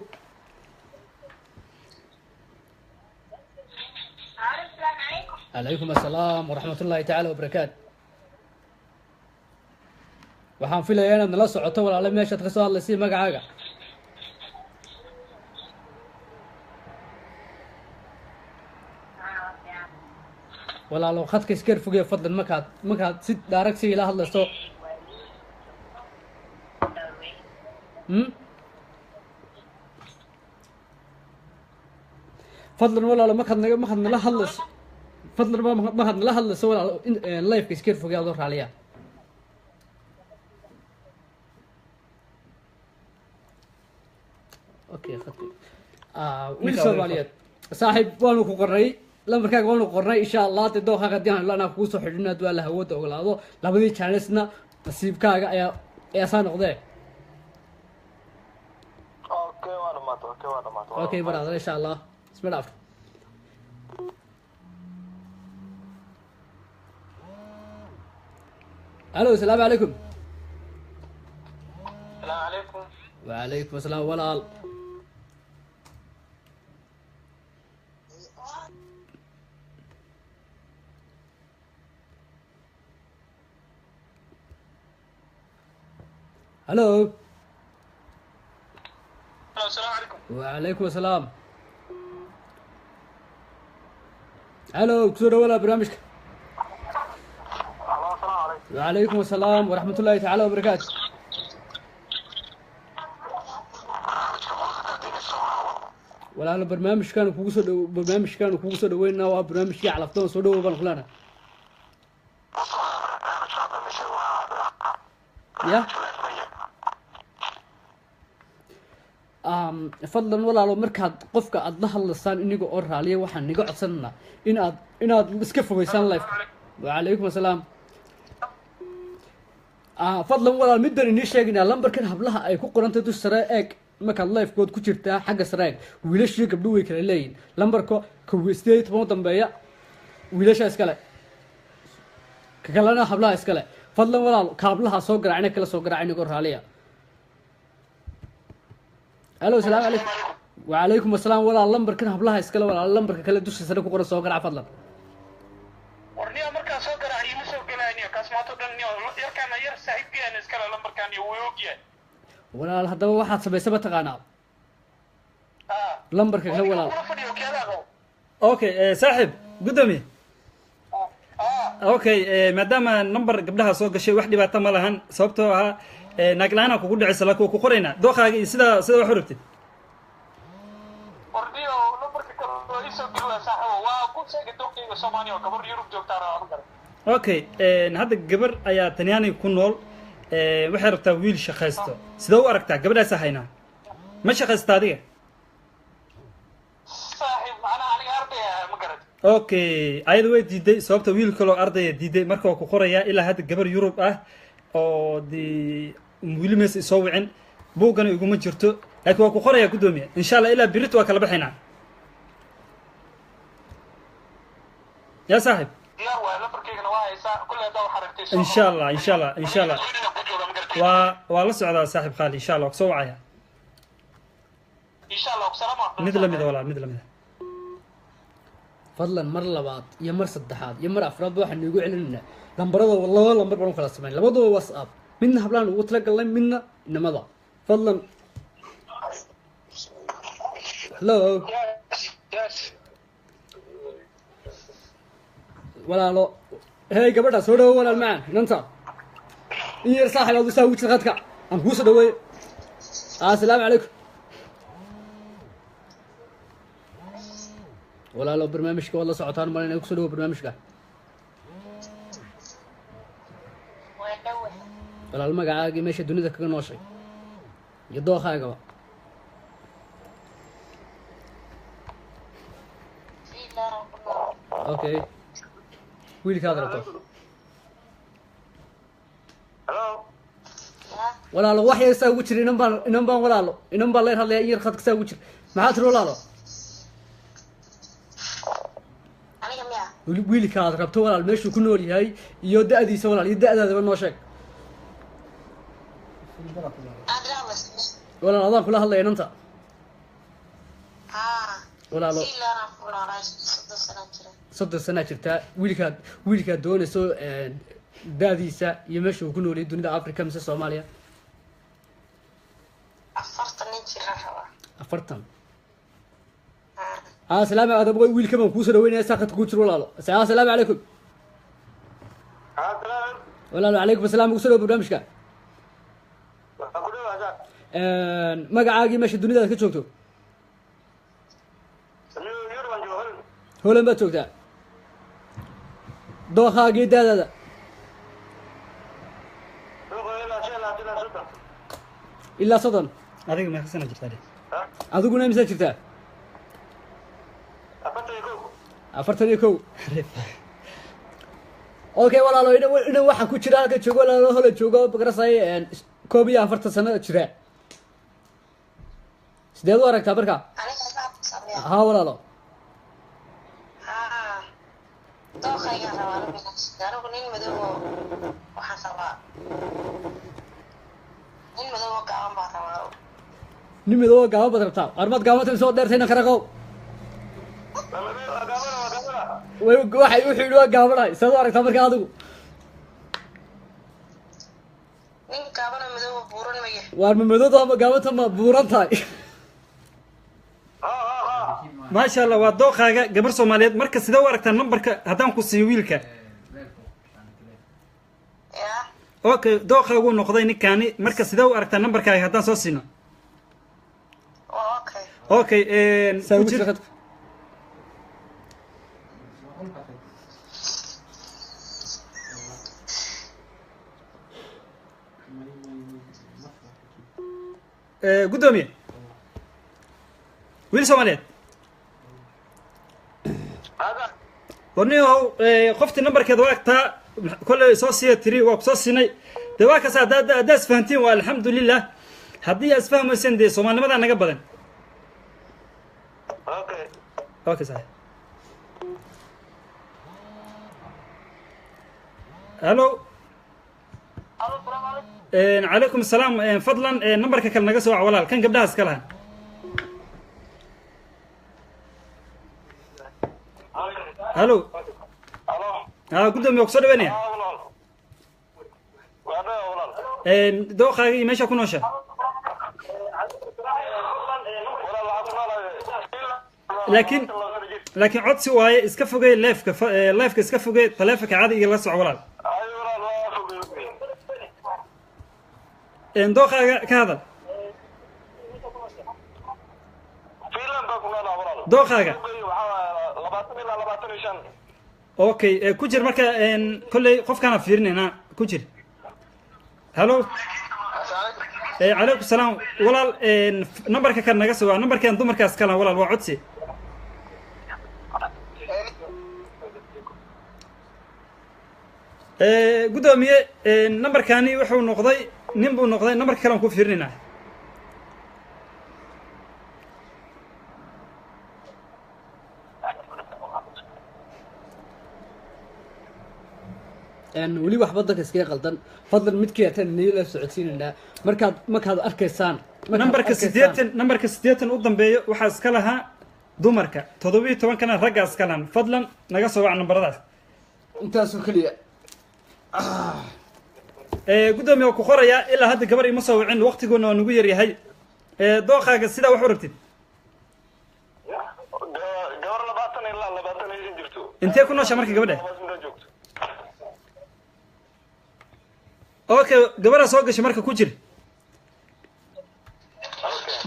عليكم السلام ورحمة الله تعالى وبركاته waxaan filayaa inaad nala socoto walaalo meeshaad ka soo hadlaysay magacaaga walaalo khadka iskar fogee fadlan markaad si daaragsi ila hadlayso fadlan walaalo markaad nala hadlayso fadlan markaad nala hadlayso walaalo lifeka iskar fogee adoo raaliya okay khadka wiil Soomaaliyeed saaxiib waanu ku qornay lambarkaaga waanu qornay insha Allah dee dooqaaga diyan lana kugu soo xidhina dad la hawada ogolaado labadii channelsna nasiibkaaga ayaa soo noqday okay brother insha Allah bismillah الو السلام عليكم السلام عليكم وعليكم السلام walaal الو السلام عليكم وعليكم السلام الو كسور ولا برنامجك السلام عليكم وعليكم السلام ورحمة الله تعالى وبركاته ولا برنامج كانوا كوسو دوينا وبرنامج على فطون سو دو بان خلانا يا fadlan walaalo markaad qofka aad la hadlaysaan iniga oo raaliya waxaan niga codsananaa inaad iska fogeysaan life وعليكم السلام fadlan walaal middan inii sheegaynaa lambarkan hablaha ay ku qorantay dus sare eeg markaad lifekood ku jirtaa xagga sare eeg wiilashii gabdho way kala leeyihin lambarka kow 18 dambeeya wiilasha iskale ka kalena hablaha iskale fadlan walaal ka hablaha soo garaacina kala soo garaacina inigo raaliya الو السلام عليكم وعليكم السلام ولا لمبر كان هبلها اسكله ولا لمبر كله دوش سنه ku qoran soo garaac fadlan warniyo marka soo garaac ima soo galaaniyo kasmaato dhanniyo yarkana yar saaxiibkeen iskala lambarkan iyo woogiye walaal hadaba waxaad sameysaba taqaanaa lambarka kale walaal okay saaxib gudoomiye okay maadaama number gabdhaha soo gashay wax dhibaato ma lahan sababtoo ah naaglaana kugu dhacaysa laakiin ku qorayna dooqaaga sida wax rabtid wardiyo lambarka kale isoo gala saaxibo waa ku sheegay dooqayga Soomaaliya gabar Yurub joogtaa aan garan okay hadda gabar ayaa Talyaani ku nool waxay rabtaa wiil shaqaysto sida u aragtaa gabadhaas hayna ma shaqaysta adiga saaxib ana aniga arday ma garan okay ayadu way diiday sababta wiil kale oo arday diiday marka uu ku qoraya ilaa hadda gabar Yurub ah oo wiili mees soo wicin buugana iguma jirto laakiin waa ku qoraya gudoomiye insha Allah ilaa birit waa kala baxayna يا صاحب ان شاء الله ان شاء الله ان شاء الله ولا سعد صاحب خالي ان شاء الله سو وعيا ان شاء الله سلام مثل ولا مثل فضلا مر لبعض يا مر صدحات يا مر افراد waxaan ugu celinayna lambarada wallahi lambar baan kala sameeyay labadooda WhatsApp midna hablaan ugu tala galay midna inamada fadlan hello walaalo hey gabadha soo dhawo walaal macaan inanta iyo saaxiib aad u soo wajid qadka aan ku soo dhaweey assalaamu calaykum walaalo barnaamijka wada socotaan ma inay ku soo dhawo barnaamijka walaal magacaaga meesha dunida kaga nooshay iyo dooqaaga okay wiilkaad rabto walaalo wax yar saa ugu jira inan baan walaalo inan baan leer hadlaya yar khadka saa ugu jira maxaa tiri walaalo wiilkaad rabto walaal meeshuu ku nool yahay iyo da'diisa walaal iyo da'daadaba noo sheeg walaal adaan kula hadlaya inanta walaalo 30 sano jirtaa wiilkaad doonayso daadiisa iyo meesha uu ku nooliyay dunida africa mise soomaaliya 40 jira rabaa 40 السلام عليكم ويل كمان كوسر وين ساقط كوسر ولا لا السلام عليكم ولا لا عليكم السلام كوسر برنامجك magacaaga meesha dunida ka joogto holan baad joogtaa dooqaagii daadada ilaa 30 adiga meeqa sana jirtaa adiguna imisa jirtaa 41 okay walaalo ina waxa ku jira halka joogo walaalo hola joogo bagrasay 41 sano jira sideed u aragtaa marka ها ولا لا dookhayga rabaa anigu nin madow waxaan rabaa nin madow gaaban baan rabaa nin madow gaaban baad rabtaa armad gaaban soo dheertayna karaqow way waxay u xidho gaabanahay soo aragtaa marka adigu nin gaaban madow buuran ma yahay waar madow gaabanta ma buuran tahay ما شاء الله ودوقاga gabar Soomaaliyeed marka sida u aragtaa numberka hadaan ku siiyo wiilka okay dooqaagu noqday ninkaani marka sida u aragtaa numberkaaga hadaan soo siino okay gudoomiye wiil Soomaaliyeed ورنيه قفت النمبر كذا وقتها كل صوصية تري وقصصيني دواك ساعة داس فهمتين والحمد لله هدي أسفهم سندي صومال ماذا أنا قبلا أوكي صحيح ألو عليكم السلام فضلا نمبرك كان نقص ولا كان قبلها اسكلها الو قدامي اقصد وين دوخاغي meesha ku noosha laakiin codsi waaye iska fogay leefka iska fogay taleefanka caadiga la soco walaal دوخاغا ka hadal دوخاغا اوكي كجر marka kulay qofkana fiirinayna kujir hello عليكم السلام walaal numberka kan naga soo numberkan dumarkaas kala walaal waa codsi gudoomiye numberkani wuxuu noqday nin buu noqday numberka kale aan ku fiirinayna weli waxba dadka iskaga qaldan fadlan midkii ataan la socodsiinayna markaad arkaysaan numberka 80 u dambeeyo waxa iska lahaa dumarka 17 kana ragga iska lahan fadlan naga soo wac numberadaas intaas oo kaliya gudoomiye ku qoraya ilaa hadda gabar ima soo wicin waqtigoona waa nagu yar yahay dooqaaga sida wax u rabtid gabar 20 ilaa 20 jirto intee ku noosha marka gabadha اوكي gabar soo gashay marka ku jir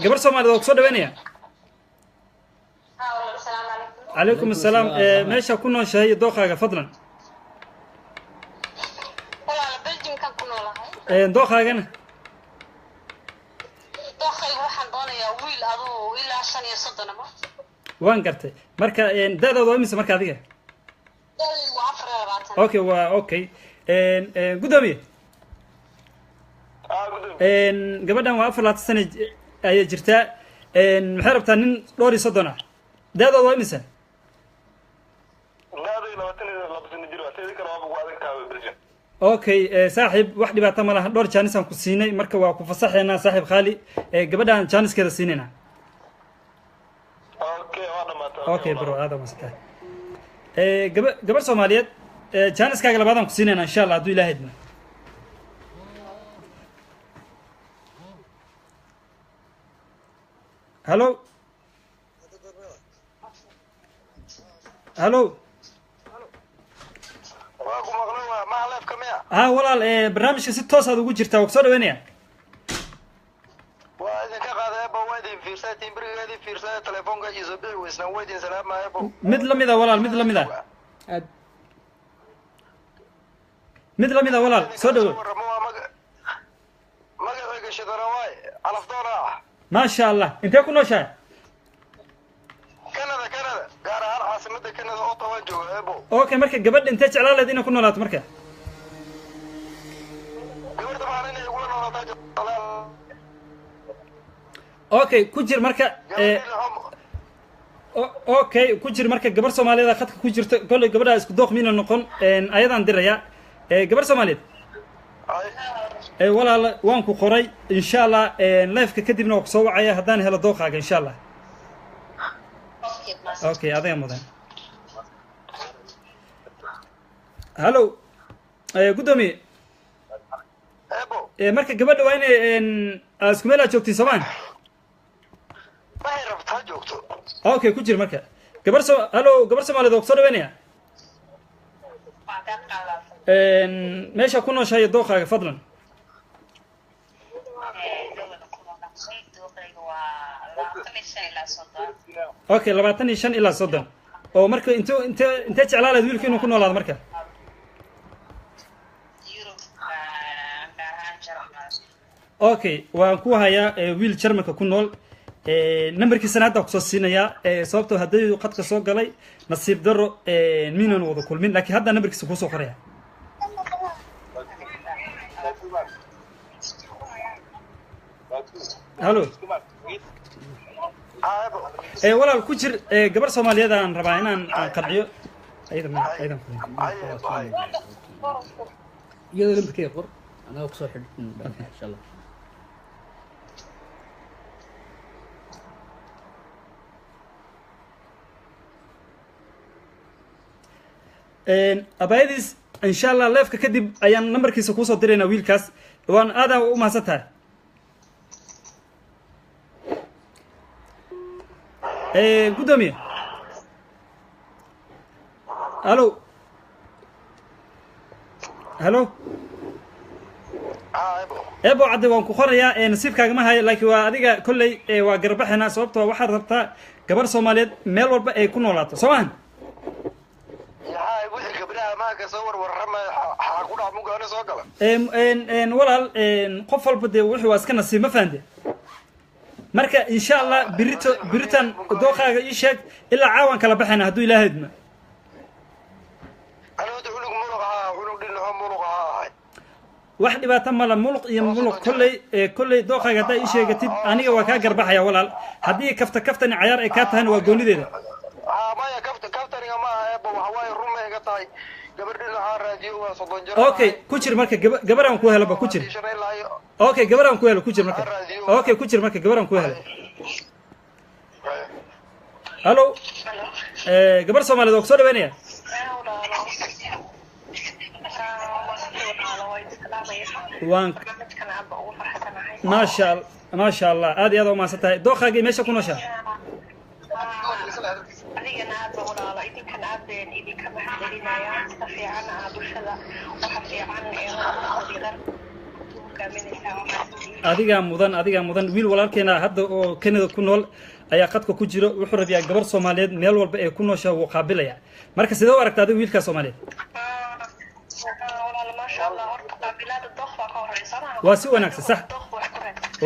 gabar Soomaaliyeed oo soo dhaweynaya عليكم السلام meesha ku nooshahay dooqaaga fadlan walaal Belgium kan ku noolahay dooqaagana dooqayga waxaan doonayaa wiil adoo ilaa 35 ma waan gartay marka daadooda imisa marka adiga okay waa okay gudoomiye gabadhan waa 4 sano ay jirtaa maxay rabtaa nin dhowr iyo 30 ah daadooda waa imisa okay saaxiib wax dhibaato ma laha dhowr jaanis aan ku siinay marka waa ku fasaxeynaa saaxiib khaali gabadhan jaaniskeeda siinayna okay bro aad ma sata gabar Soomaaliyeed jaaniskaaga labaadaan ku siinayna insha allah hadduu ilaahay idmo hallo hallo waa ku maqlay waa ma leefka miya ha walaal barnaamijka si toos aad ugu jirtaa waa kusoo dhaweynaya waa idinka qaaday ebo waa idin fiirsaday timbirigeedii fiirsaday telefoonka iso bixi weysna waa idin salaamaya ebo mid lamid a walaal mid lamid a aad mid lamid a walaal soo dhawo magacayga shidara waay calafdoona ah maasha allah intee ku nooshahay kanada gaar ahaan caasimada kanada oo tawaan jooga ebo okay marka gabadha intee jeclaan lahayd inay ku noolaato marka gabadha baan inay igula noolaataa okay ku jir marka okay ku jir marka gabar Soomaaliyeed khadka ku jirta kulli gabadha isku dooq miina noqon ayadan diraya gabar Soomaaliyeed walaal waan ku qoray insha Allah live-ka kadibna waan ku soo wacaya haddaan helo dooqaaga insha Allah okay adiga mudan hallo gudoomiye ebo marka gabadha waa inay isku meel aad joogtiin Soomaan waxay rabtaa joogto okay ku jir marka gabar hallo gabar Soomaaliyeed oo soo dhaweynaya meesha ku nooshahay dooqaaga fadlan okay 25 ilaa 30 oo marka intee jeclaan lahayd wiilka inuu ku noolaado marka okay waan ku hayaa wiil Jarmalka ku nool numberkiisana hadda kusoo siinayaa sababtoo haddii qadka soo galay nasiib daro miinan wada kulmin laakiin hadda numberkiisa kuu soo qoraya hallo walaal ku jir gabar Soomaaliyeed aan rabaa inaan qanciyo aydan iyadoo lambarkeeda qor anaga kusoo xidhin insha allah abayadis insha Allah live-ka kadib ayaan numberkiisa kuu soo diraynaa wiilkaas waan aad u mahadsan tahay gudoomiye hallo hallo ebo cadde waan ku qorayaa nasiibkaaga ma hayo laakiin waa adiga kolley waa garbaxina sababtoo waxaad rabtaa gabar Soomaaliyeed meel walba ay ku noolaato Soomaan walaal qof walba dee wuxuu waa iska nasiib ma fahamte marka insha Allah biritan dooqaaga ii sheeg ilaa caawan kala baxayna hadduu ilaahay idmo wax dhibaato mala muluq iyo muluq kolley dooqaaga haddaa ii sheegatid aniga waa kaa garbaxaya walaal haddii kaftani cayaar ay kaa tahayna waa goonideeda okay ku jir marka gabaraan ku helaba ku jir okay gabaraan ku helo ku jir marka okay ku jir marka gabaraan ku helo hallo gabar Soomaaliyeed oo soo dhaweynaya waan maasha Allah aad iyo aad u mahadsan tahay dooqaagii meesha ku nooshaa adigana aad baa walaalo idinkan aad been idinka mahadcelinaya sida fiican aa bulshada waxa fiican adigaa mudan wiil walaalkeena hadda oo Canada ku nool ayaa qadka ku jiro wuxuu rabiyaa gabar Soomaaliyeed meel walba ay ku nooshaa wuu qaabilaya marka sidoo u aragtaa adiga wiilka Soomaaliyeed waa si wanaagsan sax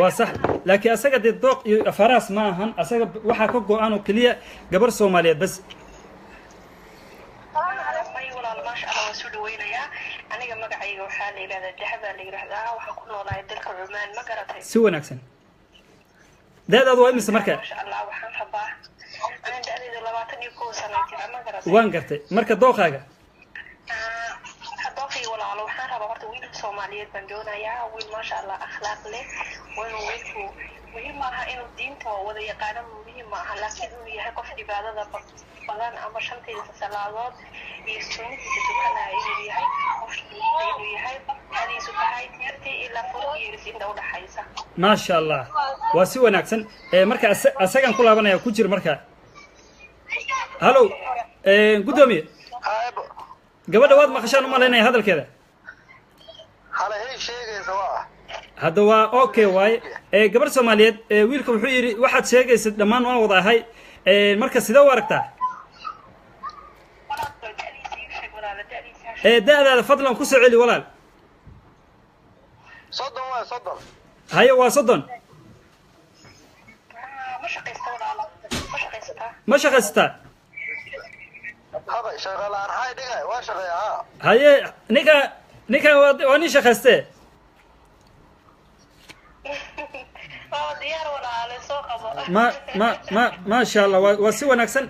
waa sax laakiin asaga dee dooq iyo afaraas ma ahan asaga waxaa ka go'an oo kaliya gabar Soomaaliyeed bas aniga magacayga waxaa la yiraahdaa Dahaba la yiraahdaa waxaan ku noolahay dalka Cumaan ma garatay si wanaagsan daadaadu waa imisa marka masha Allah waxaan rabaa aan da'dayda 21 sano jira ma garatay waan gartay marka dooqaaga dooqii walaalo waxaan rabaa horta wiil Soomaaliyeed baan doonayaa wiil masha Allah akhlaaq leh wiilku muhiim maaha inuu diinta wada yaqaano muhiim maaha laakiin inuu yahay qof cibaadada badan ama shantiisa salaadood iyo sunnadiisa tukanaya inuu yahay qof inuu yahay hadiisu tahay tirtii ilaa 4 years inta u dhaxaysa maasha allah waa si wanaagsan marka asagan ku laabanaya ku jir marka halo gudoomiye gabadha waad maqashaan u malaynaya hadalkeeda hala hay sheegaysa waa hadda waa okay waay gabar Soomaaliyeed wiilka wuxuu yiri waxaad sheegaysid dhamaan waan wada ahay marka sida u aragtaa daadaada fadlan ku soo celi walaal soddon waa soddon haye waa 30 ma shaqaystaa haba shaqalaan hay dhigay waa shaqeeyaa haye ninka waa nin shaqaystee ما شاء الله وسي وناكسن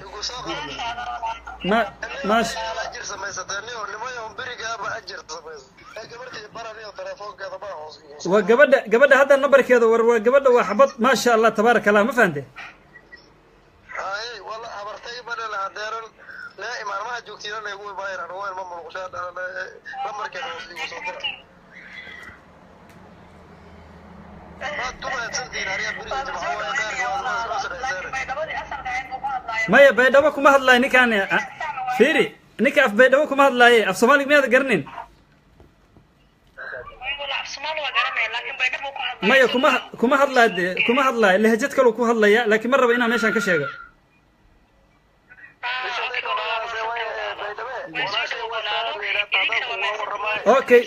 ما أجر سميستني ولما يوم بريقة بأجر سميست قبلتي براني وتلفون كذا ما هو وقبل هذا النبر كذا وقبل وحبط ما شاء الله تبارك الله ما فهمت هاي والله أبرتي بدل هديرن لا إمام ما جوكتينا يقول باير أنا وين ما مرقشات أنا نمبر كذا وصدر maya baydhabo kuma hadlayo ninkaan fiiri ninka af baydhabo kuma hadlaaye af soomaaliga miyaad garanin maya kuma hadlaayo lahjad kaluu ku hadlaya laakiin ma raba inaan meeshaan ka sheego okay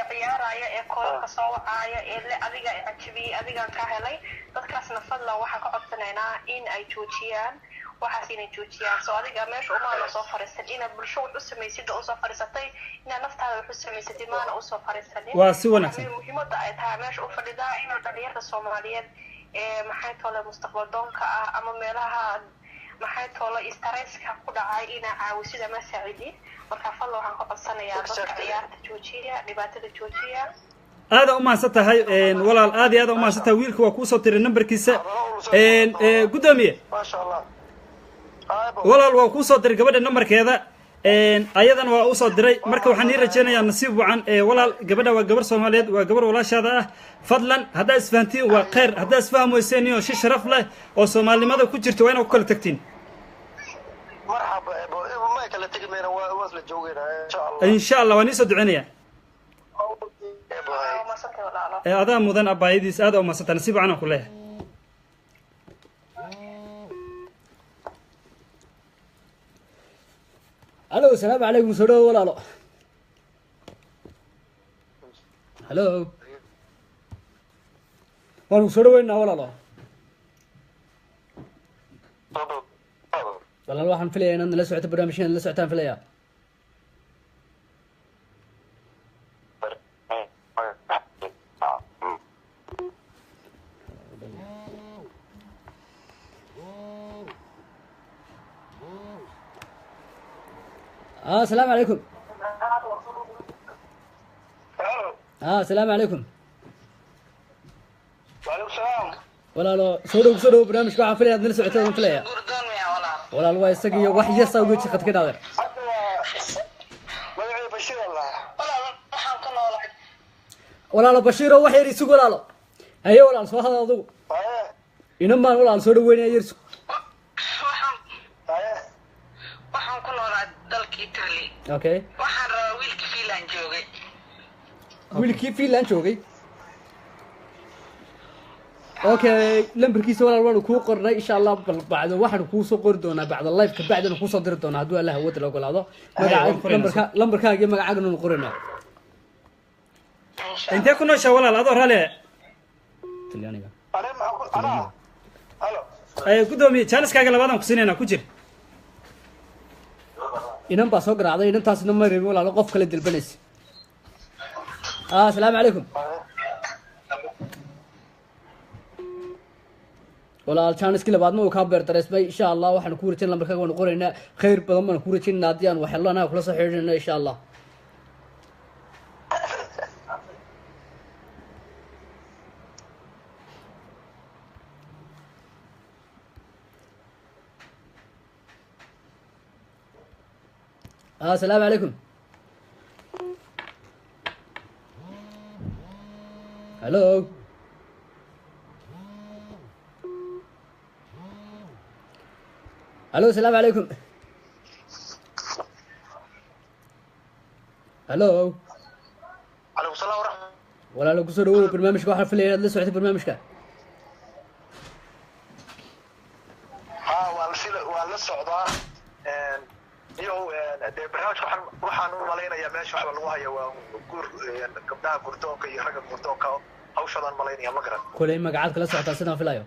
ciyaaraya ee koolka soo wacaya ee le adiga ajibiyay adiga ka helay dadkaasna fadlan waxaan ka codsanaynaa in ay joojiyaan waxaas inay joojiyaan soo adiga meesha umaana soo fariisan inaad bulsho wax u samaysid oo soo fariisatay inaad naftaada wax u samaysatay maana u soo fariisanin waa si wanaagsan muhiimadda ay tahay meesha u fadhidaa inuu dhalinyarada Soomaaliyeed ee maxay tole mustaqbal doonka ah ama meelaha maxay tole stresska ku dhacay ina caawisida ma saacidin marka fadlan waxaan ka codsanayaa dadka ciyaarta joojiya dhibaatada joojiya aad u mahadsan tahay walaal aad iyo aad u mahadsan tahay wiilka waa ku soo tiray numberkiisa gudoomiye ما شاء الله walaal waa ku soo diray gabadha numberkeeda ayadana waa u soo diray marka waxaan ii rajeynayaa nasiib wacan walaal gabadha waa gabar Soomaaliyeed waa gabar walaashaada ah fadlan haddaa isfahantiin waa khayr haddaa isfahmoyseen iyo si sharaf leh oo Soomaalinimada ku jirto waa inaad ku kala tagtiin مرحبا ابو ما كلا تجمعنا واصل جوجنا ان شاء الله إن شاء الله وأنا سدعنيا هذا مدن أبايديس هذا وما ستنسيب عنه كلها الو السلام عليكم سودو ولا لا الو وانو سودو وين ولا لا والله waxaan filayaa inaan la socoto barnaamijkan la socotaan filayaa السلام عليكم السلام عليكم وعليكم السلام ولا لا سودو برنامج waxaan filayaa inaan la socotaan filayaa ولا الواي سقي واحد يسا وجهك خد كده هذا بشير الله ولا لا بشير واحد يسوق ولا لا هي ولا سو هذا ادو انما ولا سو دوين يرسو waxaan ku noolaa dalkii Italy okay waxaan rabaa wiilkii Finland joogay wiilkii Finland joogay اوكي لمبركيس ولا ولا كو قرنay insha Allah bacdo waxaan ku soo qori doonaa bacda live ka bacdana ku soo diri doonaa haduu Allah wada la ogolaado lambarkaaga iyo magacaaga inuu qorino انت كنا شو ولا هذا رالي talyaaniga انا الو اي gudoomiye chance kaaga labadan ku siinayna ku jir inan baa soo garaacday inantaasna ma reebin walaalo qof kale dalbanays assalaamu calaykum walaal chance labaad ma uu ka beer dareysmay insha Allah waxaan ku rajeen lambarkaaga waan qoraynaa khayr badan baan ku rajeynaa hadii aan wax helana kula soo xiriirina insha Allah السلام عليكم. الو الو السلام عليكم. الو عليكم السلام ورحمة ولا لو كسر هو برنامجك واحد في الليل لسه سمعت برنامجك. ها ولا socdaa iyo barnaamijka waxaan u malaynayaa meesha waxa lagu hayo waa guur gabdhaha gurdoonka iyo ragga gurdoonka hawshadan malaynaya ma garan كل ما قعدت كلا ساعة سنة في اللايو.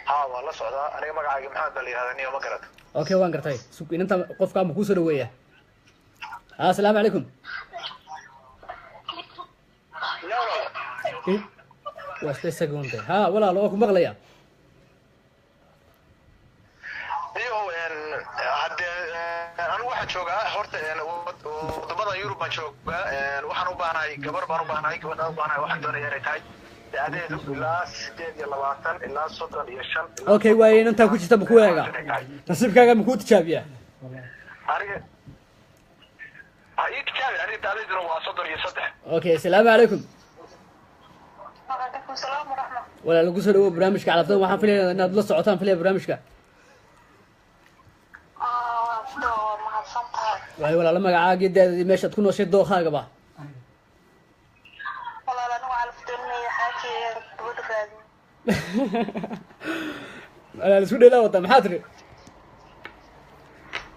ها waa la socdaa aniga magacayga maxamed baa la yihahdaa niyo ma garan اوكي وان قرتاي سوق انت قف كان كو سو وياه. السلام عليكم. إيه؟ واسطة سكوندي ها ولا لو أكون مغلية iyo hadde anu waxaan joogaa horta wadamada Yurub baan joogaa waxaan u baahanahay gabar baan u baahanahay gabadhaan u baahanahay waxaan doonayaa inay tahay da'deedu ilaa 28 ilaa 35 اوكي واي انت كنت جيت بكويغا نصيبكاga ma ku tijaabiya aniga ay tijaabi aniga da'deedu waa 33 اوكي السلام عليكم. وعليكم السلام ورحمة. ولا لو كسر برنامجك على فضل waxaan filayaa inaad la socotaan filaya barnaamijka. واي ولا لما magacaaga daadii meeshaad ku nooshay dooqaaga ba. والله أنا أعرف إني حاكي بود غادي. أنا سودي لا وطن محاضري.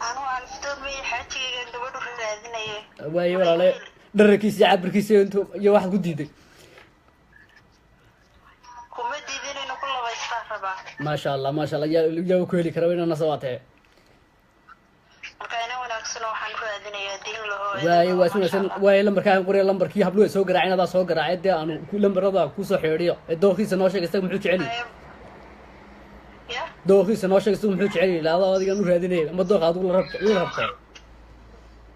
أنا أعرف إني حاكي بود غادي. واي ولا لا دركيس عبركيس انتو يا واحد قديدي. كوميدي إنه كله بيستغرب. ما شاء الله ما شاء الله يا كويلي كروين انا صواتي. واي واسمه واي لمبركان قري لمبركي hablu soo garaacinaada soo garaacay aanu ku lambarada ku soo xeeriyo dooqiisa noo sheegay muxuu jecel dooqiisa noo sheegay muxuu jecel ilaada adiga nu raadinay ama dooq aad la rabto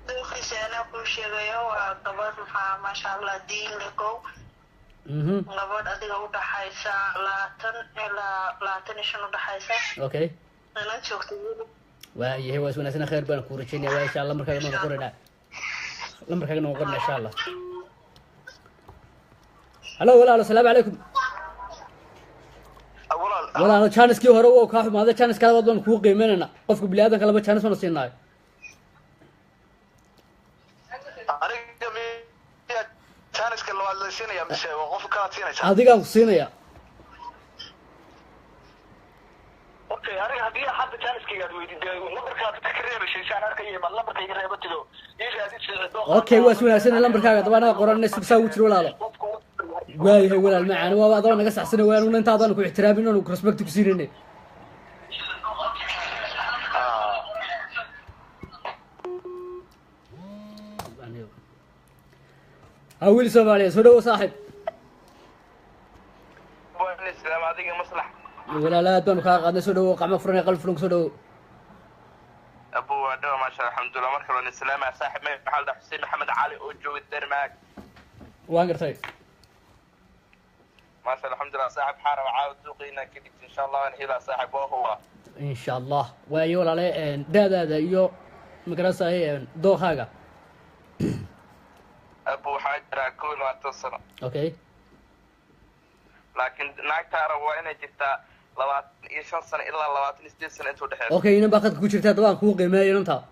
dooqiisa ana ku sheegayo waa gabar ma sha Allah diin lako gabar adiga u dhaxaysa 20 ilaa 25 u dhaxaysa okay ana joogto waayahay waa wanaagsan khayr baan ku rajaynaya waa insha Allah markaa inoo qorina lambarkaaga inoo qorina insha Allah. Hello walaal assalaamu calaykum. walaal channelkii hore oo ka xumaaday channelka labaad baan ku qiimeynaa qofka bilaadanka laba channel soo siinaayo. aniga miya channelka labaad la siinaya mise qof kala siinaysa adiga ku siinaya. okay aniga hadii hadda channelkayga weydiiday lambarkaad ka reebay shan arkay ma lambarkayga reebatido okay waa wanaagsan lambarkaaga dabana qoranay sugsaa u jiro walaalo. waayahay walaal macaan waa adoo naga saxsan waan inta adan ku ixtiraamin oo respect ku siinay. أول سؤال سودو صاحب. وين السلام عليكم مصلح. ولا لا دون قاعد سودو قام فرنا قلب فرنك سودو. أبو ودو ما شاء الله الحمد لله مركز السلام على صاحب محل حسين محمد علي وجو الدرماك. وانقرتي. ما شاء الله الحمد لله صاحب حارة وعاود ذوقينا كدك إن شاء الله ونهيلا صاحب وهو. إن شاء الله ويقول عليه دا يو مقرصة هي دو حاجة. أبو حاجة كل ما تصل. أوكي. لكن ناكتار وين جبت لوات يشان سنة إلا لوات نستين سنة أنتو دحين. أوكي أنا باخد كوشرتها طبعا كوقي ما ينتهى.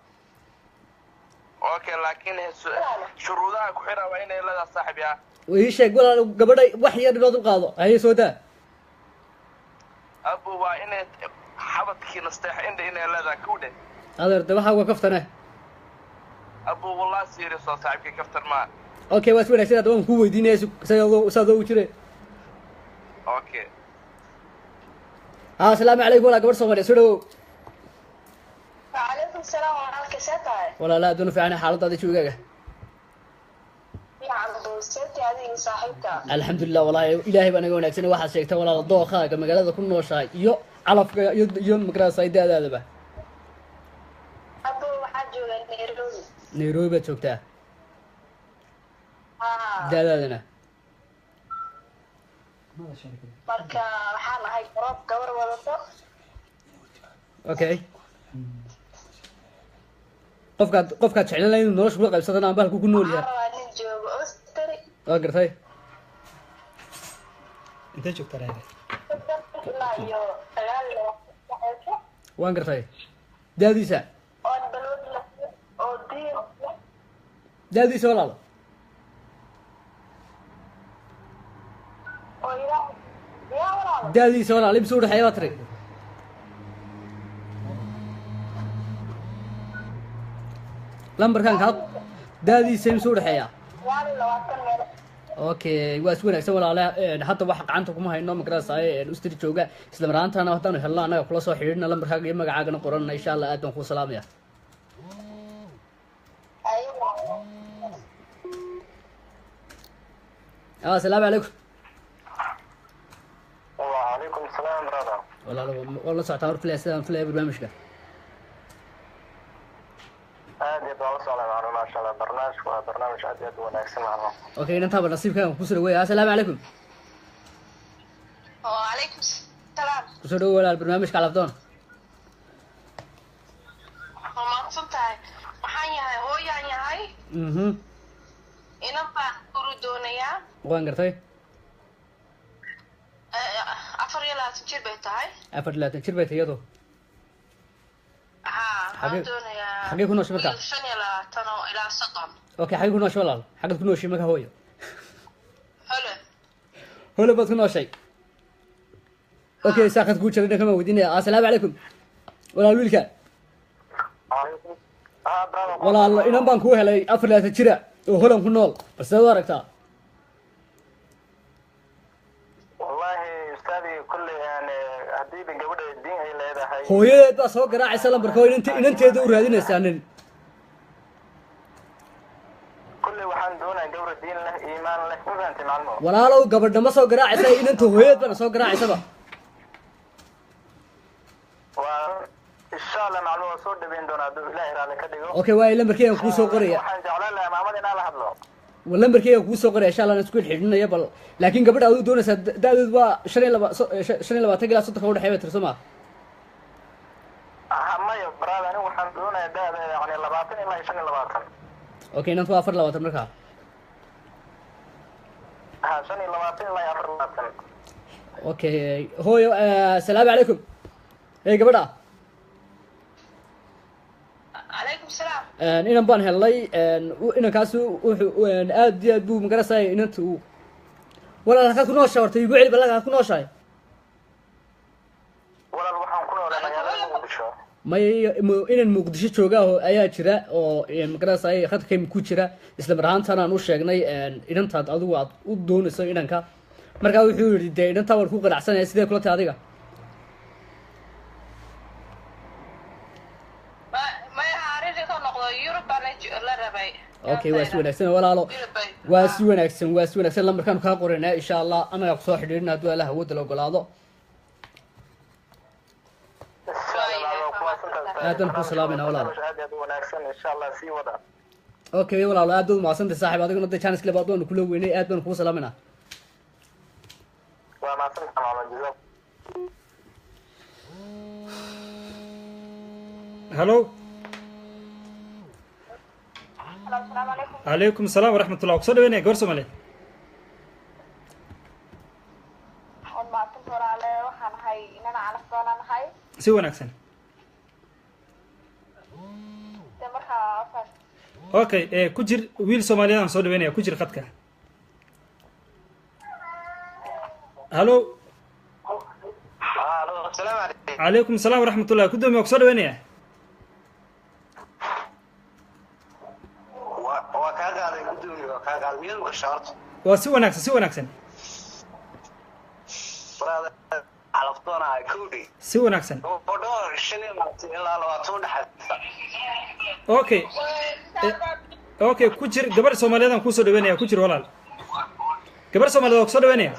أوكي لكن شروطها كحرة وين إلا صاحب يا. وإيش يقول قبل وحي الرياض القاضي هي سوداء. أبو وين حبط كي نستح إن إلا كودة. هذا ارتباحه وقفتنا. أبو والله سيري صاحب كي كفتر ما. اوكي واسمع لك سيدنا دوام كوي دينيس سادو جري اوكي السلام عليكم ولا قبر صغير سدو وعليكم السلام ورحمة الله ولا لا دون في عنا حالة هذه شو جاك الحمد لله والله إلهي بنا قونا كسنة واحد شيكته ولا ضوء خاك مقالة كل نوشاي يو على يوم مقراص سيدا هذا به أبو حاجة نيروبي بتشوكته دادنا marka waxaan ahay gabar wadato okay qofkaad jeclaan inuu nolosha kula qaybsadana amba halku ku nool yahay waxaan rabaa nin joogo Austria waa gartay intee joogtaa reer ilaa iyo 9 waan gartay daadiisa oo balwad leh oo diin leh daadiisa walaalo oo ilaa yaa walaalo daadiisa walaalo imse udhexeeya baa tiri lambarkan kaa daadiisa imse udhexeeya yaani 20 meel okay waa is wanaagsan walaale hadda waxa gacanta kuma hayno magarasaaye ustri jooga isla maraantana haddaanu helno annaga kula soo xidhiidhna lambarkaaga iyo magacaagana qoranna insha allah aad baan kuu salaamaya asalaamu calaykum وعليكم السلام brother walaalo waa la socotaa hor filaya sidaan filaya barnaamijka aad iyo baa la socdaa macluum maasha allah barnaamijku waa barnaamij aad iyo aad u wanaagsan macluum okay inantaaba nasiibkaaga kusoo dhaweeya asalaamu calaykum وعليكم السلام kusoo dhawo walaal barnaamijka calafdoon waa mahadsan tahay waxaan yahay hooyaan yahay inan baan uru doonayaa waan gartay 24 jir bay tahay 24 jir bay tahay iyadu waxaan doonayaa xagee ku nooshay markaa 25 oo ilaa 30 okay xagee ku nooshay walaal xagad ku nooshay markaa hooyo hole hole baad ku nooshay okay saaqad kuu jiray kama weydiinaya asalaamu calaykum walaal wiilka walaal inan baan kuu helay 24 jira oo holan ku nool bal sidaad u aragtaa wallahi ustaadii kulley yani haddii ba gabadha diin ay leedahay hooyadeed baa soo garaacaysa lambarka oo inanteeda u raadinaysaa nin kulley waxaan doonayaa gabadha diin leh iimaan leh ma fahantay maclumo walaalow gabadha ma soo garaacaysa inanta hooyadeed bana soo garaacaysaba waa insha allah maclumo waa soo dhaweyn doonaa hadduu ilaahay raalli ka dhigo okay waayo lambarkeygan kuu soo qoraya waxaan jeclaan lahaa maamada inaan la hadlo lambarkeygan kuu soo qoraya insha allah isku xidhinaya bal laakiin gabadha aad u doonaysaa da-deed waa 25 ilaa 30 udhexeeya bay tirso maa maya brother anigu waxaan doonayaa da-deeda yani 20 ilaa 25 okay inantu waa 24 markaa ha 25 ilaa 24 okay hooyo asalaamu calaykum hey gabadha عليكم السلام inan baan helnay inankaas wuxuu aad iyo aad buu magarasaya inanta uu walaal halkaad ku nooshahay horta igu celi bal halkaad ku nooshahay walaal waxaan ku noolaa magaalada muqdisho may inan muqdisho jooga ayaa jira oo magarasaya khadka ku jira isla mar ahaantana aan u sheegnay inantaad adigu aad u doonayso inanka markaa wuxuu yidhi dee inantaa waan ku qanacsanaya sidee kula tahay adiga okay waa si wanaagsan walaalo waa si wanaagsan lambarkaan kaa qoraynaa insha allah anagaa kusoo xidhiidhina hadduu allah awoodda la ogolaado aadan ku salaamayna walaalo aad iyo aad u wanaagsan insha allah sii wada okay walaalo aad baad umahadsantay saaxiib adiguna de chance kleba adoonu kula weynay aad baan kugu salaamayna waa mahadsantahay maamad jazaak hello السلام عليكم عليكم السلام ورحمة الله وكسر وين يا قرص مالي ما تنظر على وحنا هاي إن أنا على فلان هاي سوى نكسن تمرها فاش اوكي كجر ويل سوماليان سو دوين يا كجر خدك هلو السلام عليكم عليكم السلام ورحمة الله كدوم وكسر وين يا waa si wanaagsan si wanaagsan si wanaagsan okay okay ku jir gabar Soomaaliyeed aan ku soo dhaweynaya ku jir walaal gabar Soomaaliyeed oo ku soo dhaweynaya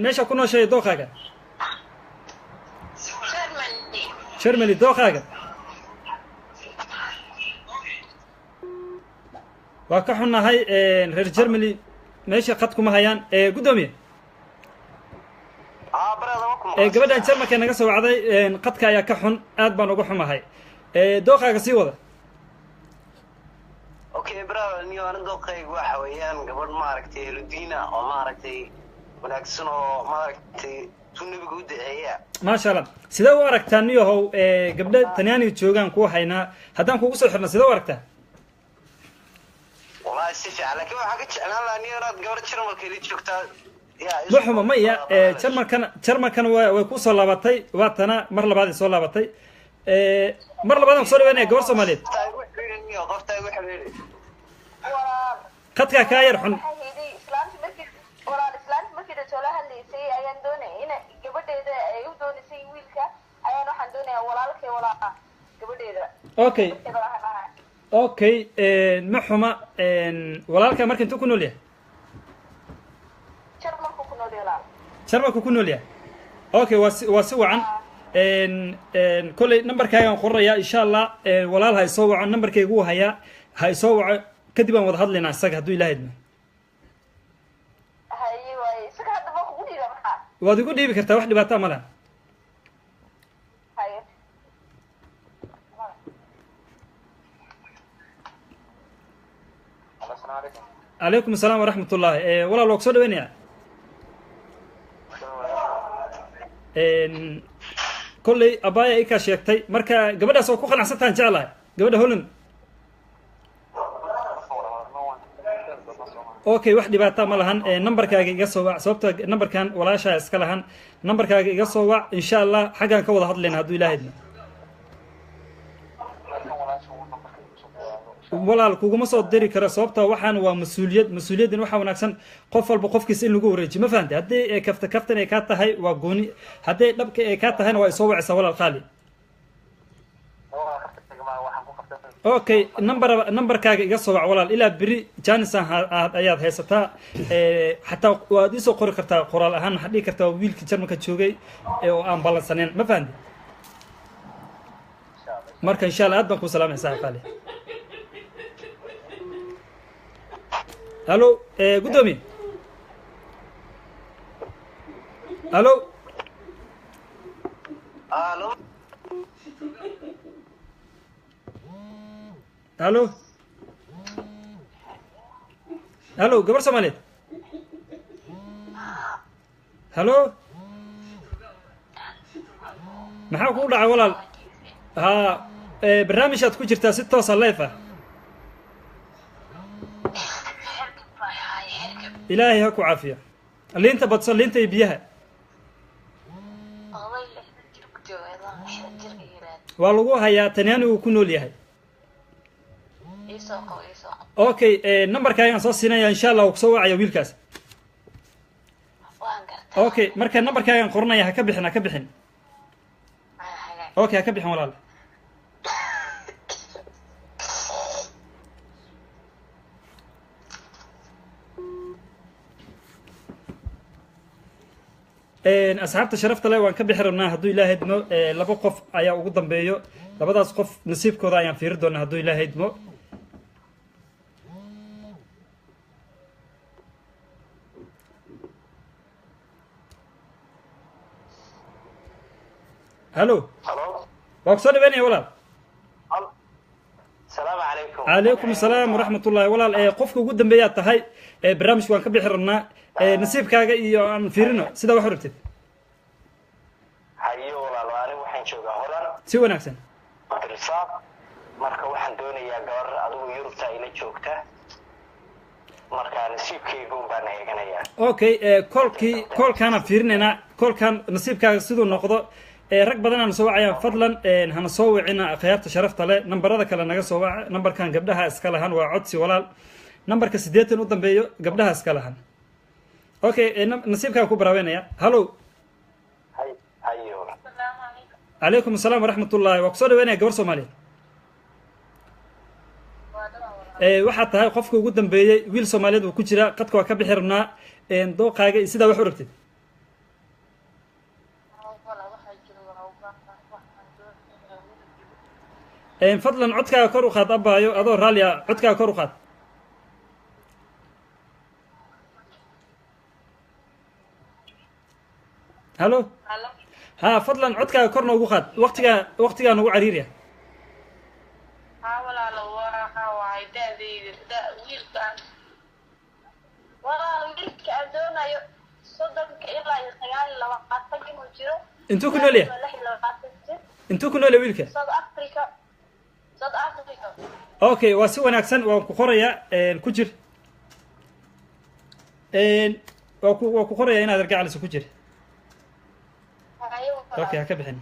meesha ku nooshay dooqaaga Germany dooqaaga waa ka xunnahay reer Germany meesha qad kuma hayaan gudoomiye gabadhan jarmalka naga soo wacday qadka ayaa ka xun aad baan uga xumahay dooqaaga sii wada okay brother niyo ana dooqaygu waxa weeyaan gabadh maaragtay heludina oo maaragtay wanaagsan oo maaragtay sunnibiga u daceeya maasha allah sidee u aragtaa niyahow gabdha tanyaaniga joogaan kuwa haynaa haddaan kugu soo xirno sidee u aragtaa wallahi si fiican laakiin waxaa ka jeclaan lahaa niyo inaad gabadh jarmalka ili joogtaa ma xumo maya jarmalkana way ku soo laabatay waatana mar labaad ay soo laabatay mar labaad aan kusoo dhawaynaya gabar soomaaliyeed qadkaa kaa yar xun walaal islaanta markii soola hadlaysay ayaan doonay in gabadheeda ay u doonaysay wiilka ayaan waxaan doonayaa walaalkay walaaqa gabadheeda okay okay ma xuma walaalka marka intuu ku nool yahay jarmalku ku nool yahay jarmalku ku nool yahay okay waa si wacan kolley nambarkaagaan qoranayaa insha allah walaal ha isoo waco nambarkaygu uu hayaa ha isoo waco kadib aan wada hadlaynaa isaga hadduu ilaah idmo waad igu dhiibi kartaa wax dhibaataa ma laha calaykum asalaam waraxmat ullaahi walaal waa ku soo dhaweynayaa kolley abaya ikaa sheegtay marka gabadhaas oo ku qanacsantaan jeclahay gabadha holland okay wax dhibaata ma lahan nambarkaaga iga soo wac sababta nambarkan walaashaa iska lahan nambarkaaga iga soo wac insha allah xaggaan ka wada hadlayna hadduu ilaahayna walaal kuguma soo diri karo sababta waxaan waa mas-uuliyaddan waxaa wanaagsan qof walba qofkiisa in lagu wareejiyo ma fahamtay haddii kaftan ay kaa tahay waa gooni haddii dhabka ay kaa tahayna waa isoo wacaysaa walaal qaali okay nambarkaaga iga soo wac walaal ilaa beri janisan ayaad haysataa xataa waad iisoo qori kartaa qoraal ahaan waxaad dhigi kartaa wiilka jarmalka joogay oo aan ballansaneen ma fahamtay marka insha allah aad baan kuu salaamaya saaxib qaali الو قدامي الو الو الو الو قبر سوماليد الو maxaa ku dhacay walaal ha barnaamijkaad ku jirtaa si toos ah live ah ilaahay ha ku caafiya liinta badso liinta iyo biyaha waa lagu hayaa tanyaanigu ku nool yahay okay nambarkaagaan soo siinaya insha allah uu kusoo wacaya wiilkaas okay marka nambarkaagaan qoranaya ha ka bixin okay ha ka bixin walaal asxaabta sharafta leh waan ka bixi rabnaa hadduu ilaahay idmo laba qof ayaa ugu dambeeyo labadaas qof nasiibkooda ayaan fiiri doonaa hadduu ilaahay idmo halo waa ku soo dhaweynaya walaal السلام عليكم عليكم السلام ورحمة الله walaal qofka ugu dambeeyaa tahay barnaamijka waan ka bixi rabnaa nasiibkaaga iyo aan fiirino sida wax rabtid hayo walaal anigu waxaan joogaa holan si wanaagsan risaab marka waxaan doonayaa gabar adigu yurubta ila joogta marka nasiibkaygu baan eeganayaa okay koolkaana fiirinaynaa koolkan nasiibkaaga siduu noqdo rag badan aan soo wacayaan fadlan hana soo wicina akhyaarta sharafta leh nambarada kale naga soo waca nambarkan gabdhaha iska lahan waa codsi walaal nambarka 80 u dambeeyo gabdhaha iska lahan okay nasiibkaaga ku baraaweynaya hallo hayo عليكم السلام ورحمة الله وكسر وين يا جور سومالي waxaad tahay qofka ugu dambeeyay wiil Soomaaliyeed oo ku jira qadka waa ka bixirnaa dooqaaga sida wax u rabtid fadlan codkaaga kor u qaad abaayo adoo raaliya codkaaga kor u qaad halo ها فضلا عدك كورنا وقاد وقتك نوع عريريا حاول على وراها وعيدا ذي دا ويلكان والله ويلك أدونا صدق إلا يخيال لو قاتل مجرو انتو كنا ليه انتو كنا ليه ويلك صد أفريقيا اوكي واسي وناكسن وانكو خوريا كجر وانكو خوريا إنا درقع لسو كجر اوكي هكا بحين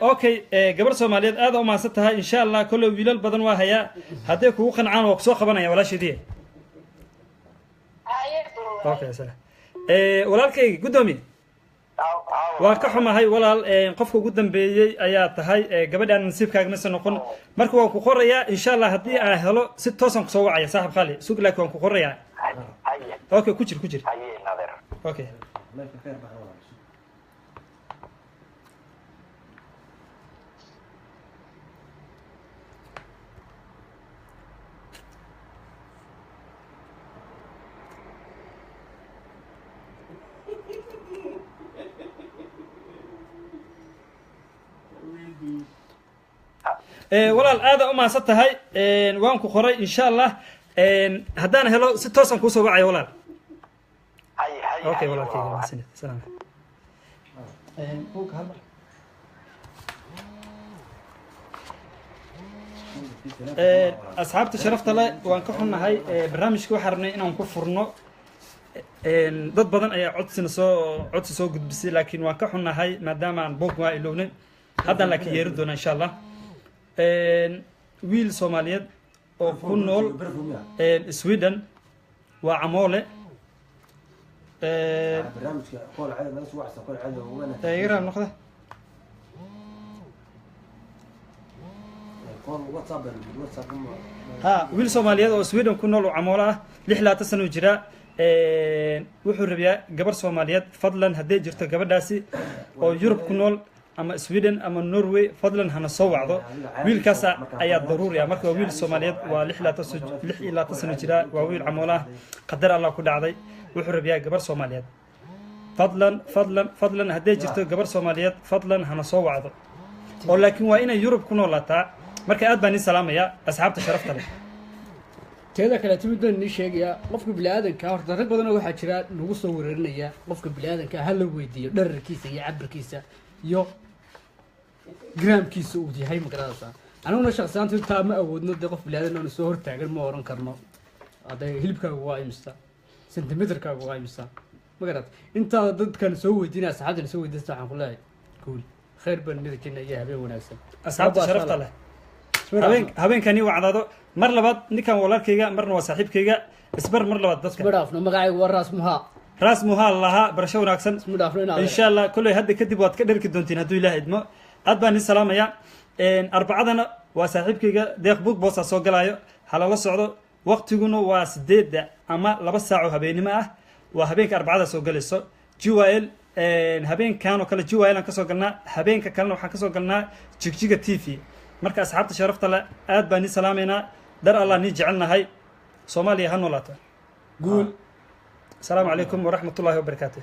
اوكي قبل سوماليات هذا وما ستها ان شاء الله كل ويلال بدن وهيا هديك كو قنعان وكسو قبنيا ولا شيديه اوكي سلام walaalkay gudoomi waa ka xumahay walaal qofka ugu dambeeyay ayaa tahay gabadhan nasiibkaaga ma soo noqon marka waan ku qorayaa insha Allah hadii aan helo si toosan ku soo wacaya saaxib khali suuq laakiin waan ku qorayaa okay ku jir okay walaal aad u maasantahay waan ku qoray insha Allah hadaan helo si toosan ku soo wacay walaal okay walaalkayga maasanid salaam asxaabta sharafta leh waan ka xunnahay barnaamijka waxaan rabnay inaan ku furno dad badan ayaa codsi soo gudbisay laakiin waan ka xunnahay maadaama aan boog waa ilownay haddaan laakiin yeeri doona insha Allah wiil Soomaaliyeed oo ku nool Sweden waa Camoole barnaamijka qool caadi laga soo waxsan qool caadi oo wana taageera noqda qool WhatsApp ha wiil Soomaaliyeed oo Sweden ku nool oo Camoole ah 6 sano jira wuxuu rabiyaa gabar Soomaaliyeed fadlan hadii jirto gabadhaasi oo Yurub ku nool ama Sweden ama Norway fadlan hana soo wacdo wiilkaas ayaa daruuri ah marka wiil Soomaaliyeed waa 6 sano jira waa wiil Camoole ah qadar Allah ku dhacday wuxuu rabiyaa gabar Soomaaliyeed fadlan hadii jirto gabar Soomaaliyeed fadlan hana soo wacdo oo laakiin waa inay Yurub ku noolaataa marka aad baan salaamaya asxaabta sharafta leh teeda kale timiddan ni sheegaya qofka bilaadanka horta rag badan waxa jira nagu soo wareerinaya qofka bilaadanka hal la weydiiyo dhararkiisa iyo cabirkiisa iyo gramkiisa uu yahay magarada anaguna shakhsiyaantu taa ma awoodno de qof bilaadan oo soo hortaagan ma oran karno aday hilibkaaga waa imista sentimeterkaaga waa imista magarad inta dadkan soo weydiinaya saxaabta soo weydiista waxaan ku leeyahay cool khayr ban midkina iyo habeen wanaagsan asxaabta sharafta leh habeenkani wacdado mar labaad ninkan walaalkayga marna waa saaxiibkayga isbar mar labaad dadka madhaafno magacaygu waa raas muha laha barasho wanaagsan insha Allah kulay hadda kadib waad ka dharki doontiin hadduu Ilaahay idmo aad baan idin salaamaya arbacadana waa saaxiibkayga deeq bug boosa soo galaayo halala socdo waqtiguna waa 8 ama 2 saac oo habeenimo ah waa habeenka arbacada soo galayso JWL habeenkan oo kale JWL aan ka soo galnaa habeenka kalena waxaan ka soo galnaa jigjiga TV marka asxaabta sharafta leh aad baan idin salaamayna dar Allah ni jecelnahay Soomaaliya ha noolaato guul السلام عليكم ورحمة الله وبركاته